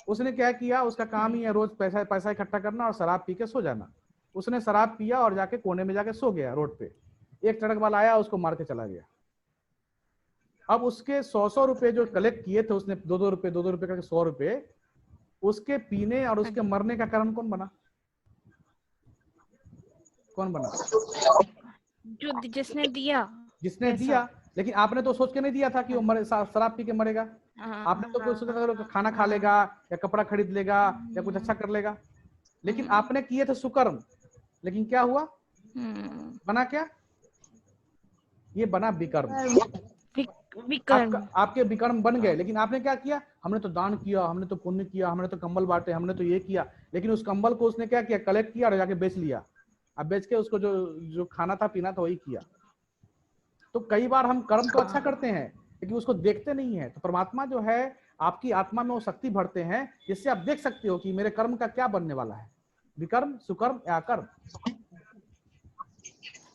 उसने क्या किया? उसका काम ही है रोज पैसा इकट्ठा करना और शराब पी के सो जाना। उसने शराब पिया और जाके कोने में जाके सो गया रोड पे। एक ट्रक वाला आया, उसको मार के चला गया। अब उसके 100 रुपए जो कलेक्ट किए थे उसने, 2 रुपए करके 100 रुपए, उसके पीने और उसके मरने का कारण कौन बना? कौन बना? जो जिसने दिया, जिसने दिया। लेकिन आपने तो सोच के नहीं दिया था कि वो मरे, शराब पी के मरेगा। आपने तो कोई सोचा था खाना खा लेगा या कपड़ा खरीद लेगा या कुछ अच्छा कर लेगा। लेकिन आपने किए थे सुकर्म, लेकिन क्या हुआ? बना क्या? ये बना विकर्म। आपके विकर्म बन गए। लेकिन आपने क्या किया? हमने तो दान किया, हमने तो पुण्य किया, हमने तो कंबल बांटे, हमने तो ये किया। लेकिन उस कंबल को उसने क्या किया? कलेक्ट किया और जाके बेच लिया। अब बेच के उसको जो खाना था पीना था वही किया। तो कई बार हम कर्म तो अच्छा करते हैं लेकिन उसको देखते नहीं है। तो परमात्मा जो है आपकी आत्मा में वो शक्ति भरते हैं जिससे आप देख सकते हो कि मेरे कर्म का क्या बनने वाला है, विकर्म, सुकर्म या कर्म।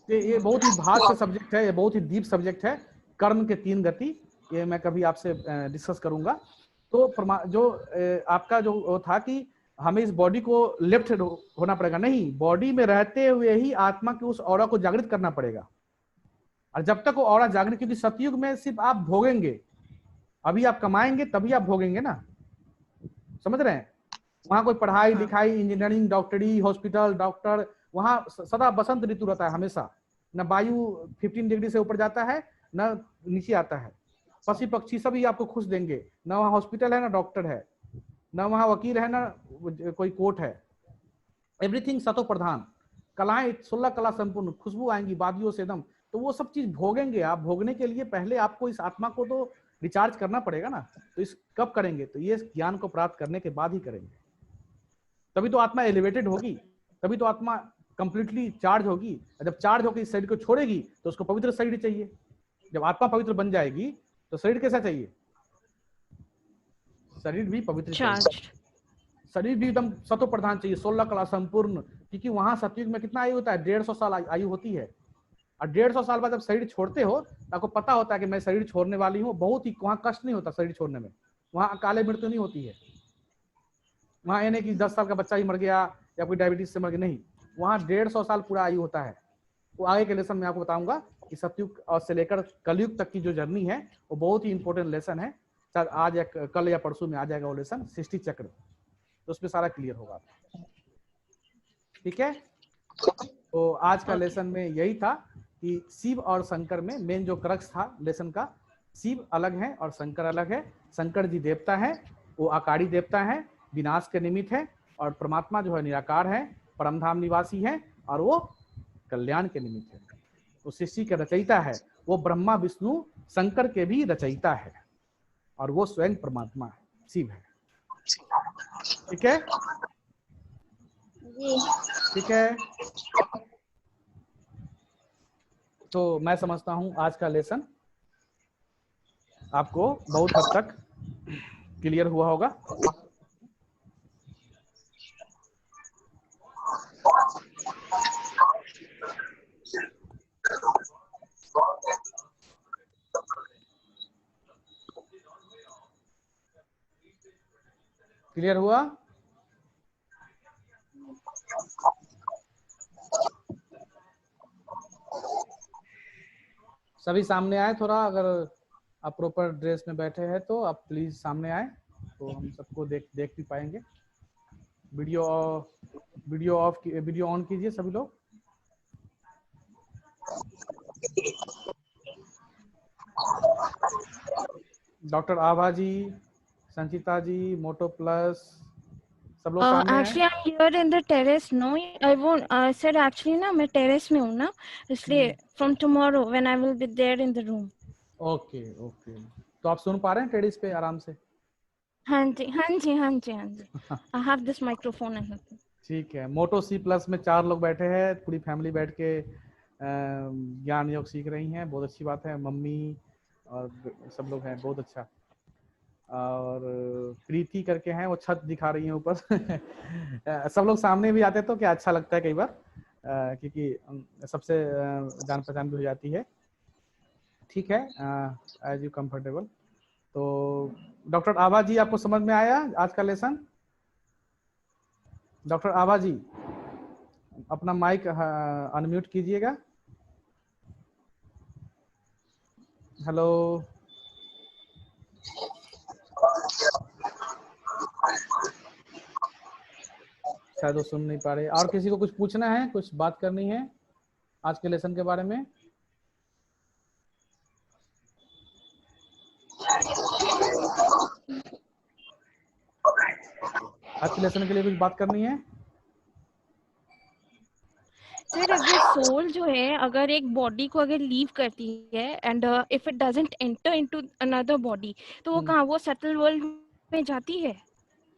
ये बहुत ही भाष्य सब्जेक्ट है, ये बहुत ही डीप सब्जेक्ट है। कर्म के 3 गति, ये मैं कभी आपसे डिस्कस करूंगा। तो जो आपका जो था कि हमें इस बॉडी को लेफ्ट होना पड़ेगा, नहीं, बॉडी में रहते हुए ही आत्मा के उस ऑरा को जागृत करना पड़ेगा। और जब तक वो ऑरा जागृत, क्योंकि सतयुग में सिर्फ आप भोगेंगे, अभी आप कमाएंगे तभी आप भोगेंगे ना, समझ रहे हैं। वहां कोई पढ़ाई लिखाई, इंजीनियरिंग, डॉक्टरी, हॉस्पिटल, डॉक्टर, वहां सदा बसंत ऋतु रहता है हमेशा। न वायु 15 डिग्री से ऊपर जाता है न नीचे आता है। पशु पक्षी सभी आपको खुश देंगे। न वहाँ हॉस्पिटल है, न डॉक्टर है, न वहाँ वकील है, न कोई कोर्ट है। एवरीथिंग सतो प्रधान, कलाएं 16 कला संपूर्ण, खुशबू आएंगी वादियों से एकदम। तो वो सब चीज भोगेंगे आप। भोगने के लिए पहले आपको इस आत्मा को तो रिचार्ज करना पड़ेगा ना। तो इस कब करेंगे? तो ये ज्ञान को प्राप्त करने के बाद ही करेंगे। तभी तो आत्मा एलिवेटेड होगी, तभी तो आत्मा कंप्लीटली चार्ज होगी। जब चार्ज होकर इस शरीर को छोड़ेगी तो उसको पवित्र शरीर चाहिए। जब आत्मा पवित्र बन जाएगी तो शरीर कैसा चाहिए? शरीर भी पवित्र चाहिए, शरीर भी एकदम सतो प्रधान चाहिए, 16 कला संपूर्ण। क्योंकि वहां सतयुग में कितना आयु होता है? 150 साल आयु होती है। और 150 साल बाद जब शरीर छोड़ते हो तो आपको पता होता है कि मैं शरीर छोड़ने वाली हूँ, बहुत ही वहाँ कष्ट नहीं होता शरीर छोड़ने में, वहाँ अकाले मृत्यु नहीं होती है, वहाँ ये नहीं कि 10 साल का बच्चा ही मर गया या कोई डायबिटीज से मर गया, नहीं, वहाँ 150 साल पूरा आयु होता है। वो आगे के लेसन में आपको बताऊंगा कि सतयुग और से लेकर कलयुग तक की जो जर्नी है वो बहुत ही इंपॉर्टेंट लेसन है, शायद आज या कल या परसों में आ जाएगा वो लेसन, सृष्टि चक्र, तो उसमें सारा क्लियर होगा। ठीक है, तो आज का लेसन में यही था कि शिव और शंकर में मेन जो क्रक्स था लेसन का, शिव अलग है और शंकर अलग है। शंकर जी देवता है, वो आकारी देवता है, विनाश के निमित्त है, और परमात्मा जो है निराकार है, परमधाम निवासी है, और वो कल्याण के निमित्त है। तो सृष्टि का रचयिता है, वो ब्रह्मा विष्णु शंकर के भी रचयिता है, और वो स्वयं परमात्मा है, शिव है। ठीक है, ठीक है। तो मैं समझता हूं आज का लेसन आपको बहुत हद तक क्लियर हुआ होगा। क्लियर हुआ? सभी सामने आए, थोड़ा अगर आप प्रॉपर ड्रेस में बैठे हैं तो आप प्लीज सामने आए, तो हम सबको देख भी पाएंगे। वीडियो ऑन कीजिए सभी लोग। डॉक्टर आभा जी, संचिता जी, मोटो प्लस, सब लोग सामने हैं। Actually, I'm here in the terrace. No, I won't. Sir, actually ना मैं terrace में हूँ ना, इसलिए from tomorrow when I will be there in the room. Okay okay, तो आप सुन पा रहे हैं टेरेस पे आराम से? हाँ जी, हाँ जी, हाँ जी, हाँ जी। I have this microphone and everything. ठीक है, मोटो सी प्लस में 4 लोग बैठे हैं, पूरी फैमिली बैठ के ज्ञान योग सीख रही हैं, बहुत अच्छी बात है। मम्मी और सब लोग हैं, बहुत अच्छा। और प्रीति करके हैं, वो छत दिखा रही हैं ऊपर। सब लोग सामने भी आते तो क्या अच्छा लगता है कई बार, क्योंकि सबसे जान पहचान भी हो जाती है। ठीक है, एज यू कंफर्टेबल। तो डॉक्टर आभा जी, आपको समझ में आया आज का लेसन? डॉक्टर आभा जी, अपना माइक अनम्यूट कीजिएगा। हेलो, शायद वो सुन नहीं पा रहे। और किसी को कुछ पूछना है, कुछ बात करनी है आज के लेसन के बारे में? आज के लेसन के लिए कुछ बात करनी है? सर, अगर सोल जो है, अगर एक बॉडी को अगर लीव करती है and if it doesn't enter into another body, तो वो कहाँ, वो सटल वर्ल्ड में जाती है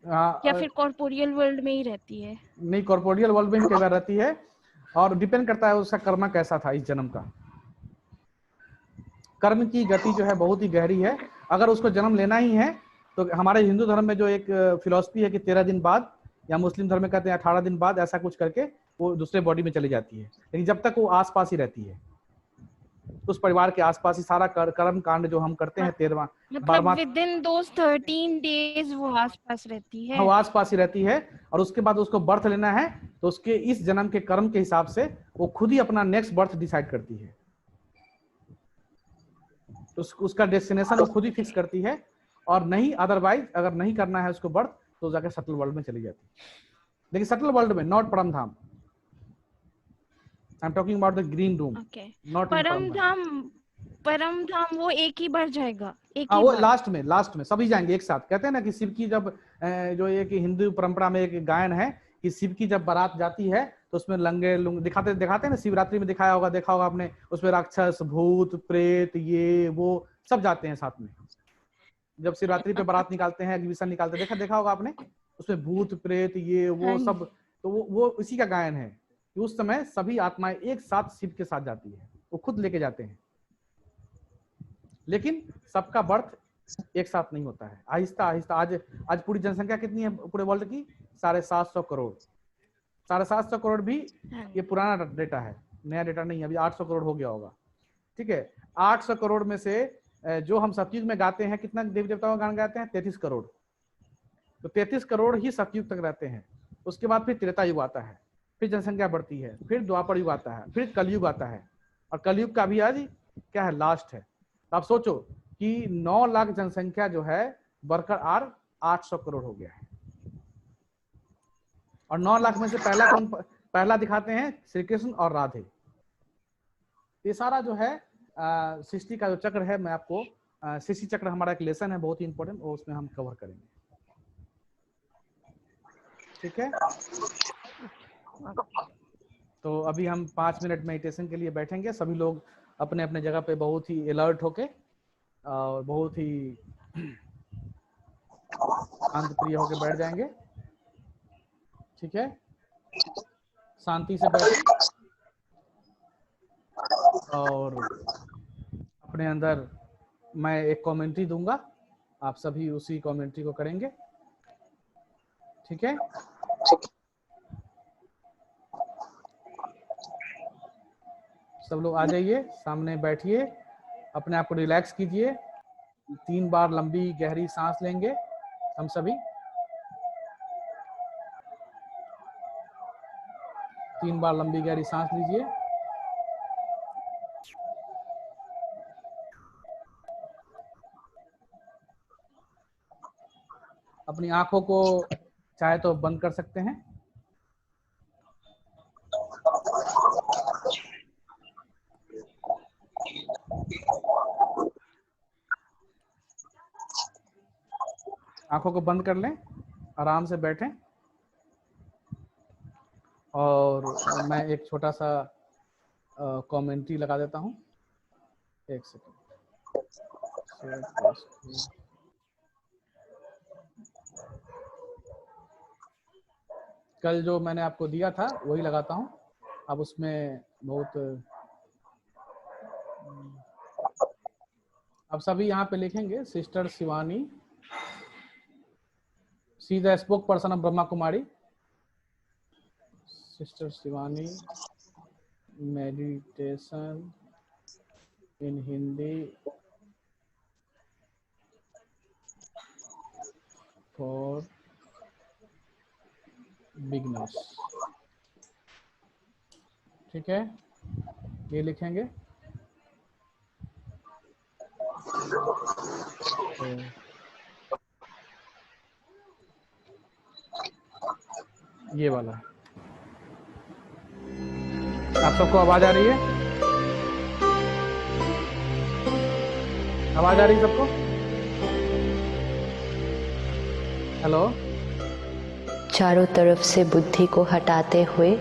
या फिर कॉर्पोरियल वर्ल्ड में ही रहती है? नहीं, कॉर्पोरियल वर्ल्ड में ही कई बार रहती है, और डिपेंड करता है उसका कर्म कैसा था इस जन्म का। कर्म की गति जो है बहुत ही गहरी है। अगर उसको जन्म लेना ही है तो हमारे हिंदू धर्म में जो एक फिलॉसफी है कि 13 दिन बाद, या मुस्लिम धर्म में कहते हैं 18 दिन बाद, ऐसा कुछ करके वो दूसरे बॉडी में चली जाती है। लेकिन जब तक वो आसपास ही रहती है, उस परिवार के आसपास ही सारा कर्म कांड जो हम करते हैं 13वां 12वां, विद इन दोस 13 डेज वो आसपास रहती है। वो आसपास ही रहती है। और उसके बाद उसको बर्थ लेना है तो उसके इस जन्म के कर्म के हिसाब से वो खुद ही अपना नेक्स्ट बर्थ डिसाइड करती है। उसका डेस्टिनेशन वो खुद ही फिक्स करती है, और नहीं अदरवाइज अगर नहीं करना है उसको बर्थ, तो जाकर सटल वर्ल्ड में चली जाती है। लेकिन सटल वर्ल्ड में, not Paramdham. I am talking about the green room, not Paramdham. Paramdham वो एक ही बार जाएगा, एक ही वो बार। लास्ट में सभी जाएंगे एक साथ। कहते हैं ना कि शिव की जब जो एक हिंदू परंपरा में एक गायन है कि शिव की जब बारात जाती है तो उसमें लंगे दिखाते हैं ना, शिवरात्रि में दिखाया होगा, देखा होगा आपने, उसमें राक्षस, भूत, प्रेत, ये वो सब जाते हैं साथ में। जब शिवरात्रि पे बारात निकालते हैं, एग्जीबिशन निकालते हैं, देखा होगा आपने, उसमें भूत, प्रेत, ये वो सब, तो वो इसी का गायन है कि उस समय सभी आत्माएं एक साथ शिव के साथ जाती है, वो खुद लेके जाते हैं। लेकिन सबका बर्थ एक साथ नहीं होता है, आहिस्ता आहिस्ता। आज पूरी जनसंख्या कितनी है पूरे वर्ल्ड की? 750 करोड़। 750 करोड़ भी ये पुराना डेटा है, नया डेटा नहीं, अभी 800 करोड़ हो गया होगा, ठीक है। 800 करोड़ में से जो हम सतयुग में गाते हैं, कितना देवी देवताओं का गान गाते हैं? 33 करोड़। तो 33 करोड़ ही सतयुग तक रहते हैं। उसके बाद फिर त्रेता युग आता है, फिर जनसंख्या बढ़ती है, फिर द्वापर युग आता है, फिर कलयुग आता है, और कलयुग का भी आज क्या है? लास्ट है। तो आप सोचो कि 9 लाख जनसंख्या जो है बढ़कर 800 करोड़ हो गया है। और 9 लाख में से पहला दिखाते हैं श्री कृष्ण और राधे। ये सारा जो है सृष्टि का जो चक्र है, मैं आपको सृष्टि चक्र हमारा एक लेसन है बहुत ही इंपॉर्टेंट, वो उसमें हम कवर करेंगे, ठीक है। तो अभी हम 5 मिनट मेडिटेशन के लिए बैठेंगे। सभी लोग अपने अपने जगह पे बहुत ही अलर्ट होके और बहुत ही शांत प्रिय होके बैठ जाएंगे, ठीक है। शांति से बैठें और अपने अंदर मैं एक कमेंट्री दूंगा, आप सभी उसी कमेंट्री को करेंगे, ठीक है। सब लोग आ जाइए, सामने बैठिए, अपने आप को रिलैक्स कीजिए। 3 बार लंबी गहरी सांस लेंगे हम सभी। 3 बार लंबी गहरी सांस लीजिए। अपनी आंखों को चाहे तो बंद कर सकते हैं। आंखों को बंद कर लें, आराम से बैठें। और मैं एक छोटा सा कमेंट्री लगा देता हूं, एक सेकंड। कल जो मैंने आपको दिया था वही लगाता हूं। अब उसमें बहुत अब सभी यहाँ पे लिखेंगे sister Shivani, she the spoke person of Brahma Kumari. Sister Shivani meditation in Hindi for beginners, ठीक है, ये लिखेंगे। तो ये वाला आप सबको आवाज आ रही है? आवाज आ रही है सबको? हेलो। चारों तरफ से बुद्धि को हटाते हुए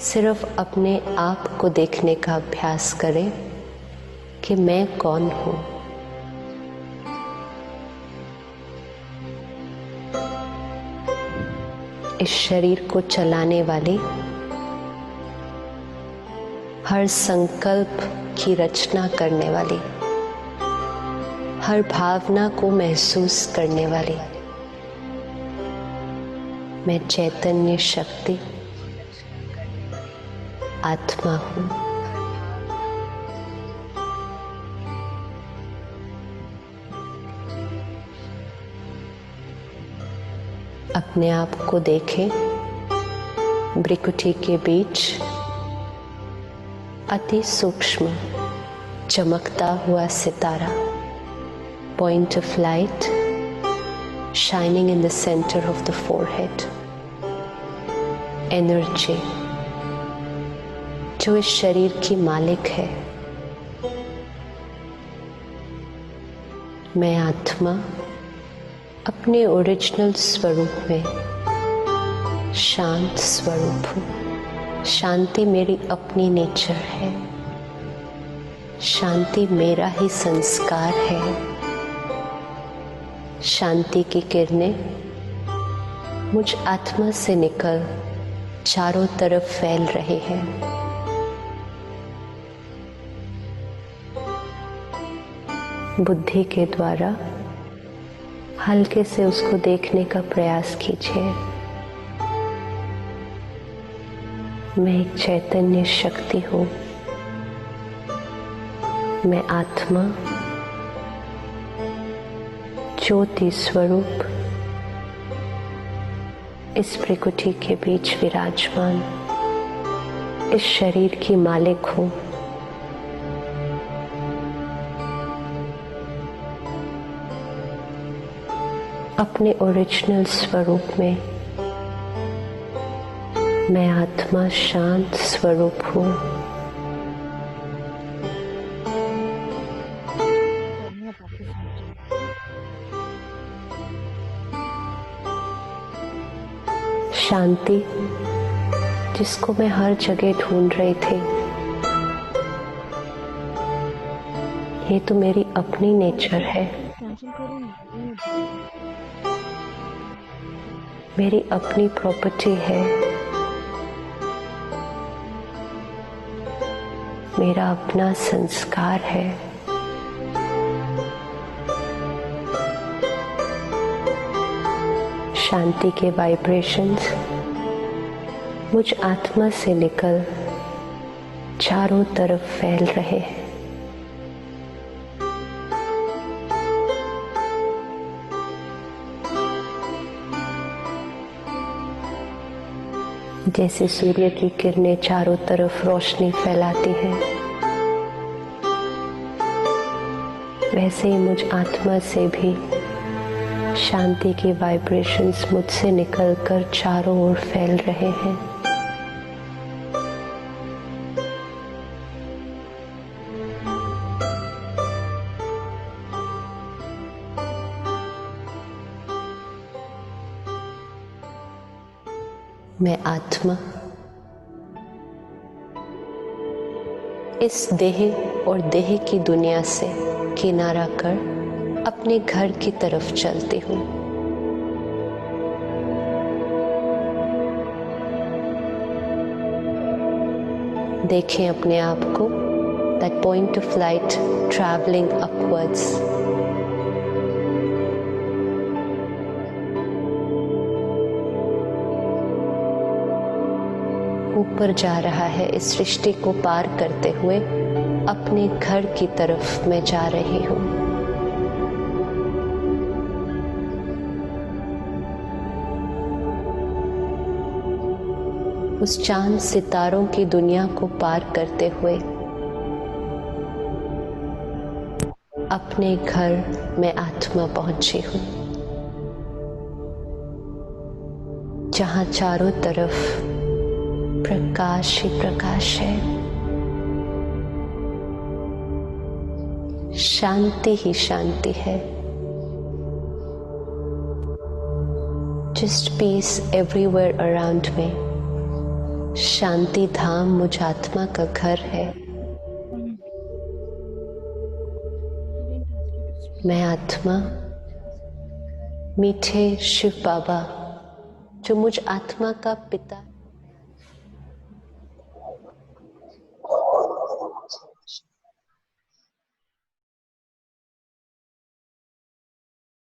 सिर्फ अपने आप को देखने का अभ्यास करें कि मैं कौन हूं। इस शरीर को चलाने वाली हर संकल्प की रचना करने वाली, हर भावना को महसूस करने वाली मैं चैतन्य शक्ति आत्मा हूं। अपने आप को देखें, भ्रिकुटी के बीच अति सूक्ष्म चमकता हुआ सितारा, point of light shining in the center of the forehead, energy जो इस शरीर की मालिक है। मैं आत्मा अपने ओरिजिनल स्वरूप में शांत स्वरूप हूँ। शांति मेरी अपनी नेचर है, शांति मेरा ही संस्कार है। शांति की किरणें मुझ आत्मा से निकल चारों तरफ फैल रहे हैं। बुद्धि के द्वारा हल्के से उसको देखने का प्रयास कीजिए। मैं एक चैतन्य शक्ति हूँ। मैं आत्मा, ज्योति स्वरूप इस प्रकृति के बीच विराजमान इस शरीर की मालिक हूँ। अपने ओरिजिनल स्वरूप में मैं आत्मा शांत स्वरूप हूँ। शांति जिसको मैं हर जगह ढूंढ रही थी, ये तो मेरी अपनी नेचर है, मेरी अपनी प्रॉपर्टी है, मेरा अपना संस्कार है। शांति के वाइब्रेशंस मुझ आत्मा से निकल चारों तरफ फैल रहे हैं। जैसे सूर्य की किरणें चारों तरफ रोशनी फैलाती हैं, वैसे ही मुझ आत्मा से भी शांति की वाइब्रेशंस मुझसे निकलकर चारों ओर फैल रहे हैं। मैं आत्मा इस देह और देह की दुनिया से किनारा कर अपने घर की तरफ चलती हूँ। देखें अपने आप को, that point of light traveling upwards. ऊपर जा रहा है, इस सृष्टि को पार करते हुए अपने घर की तरफ मैं जा रही हूँ। उस चांद सितारों की दुनिया को पार करते हुए अपने घर में आत्मा पहुंची हूँ, जहां चारों तरफ प्रकाश ही प्रकाश है, शांति ही शांति है। Just peace everywhere around me. शांति धाम मुझ आत्मा का घर है। मैं आत्मा मीठे शिव बाबा जो मुझ आत्मा का पिता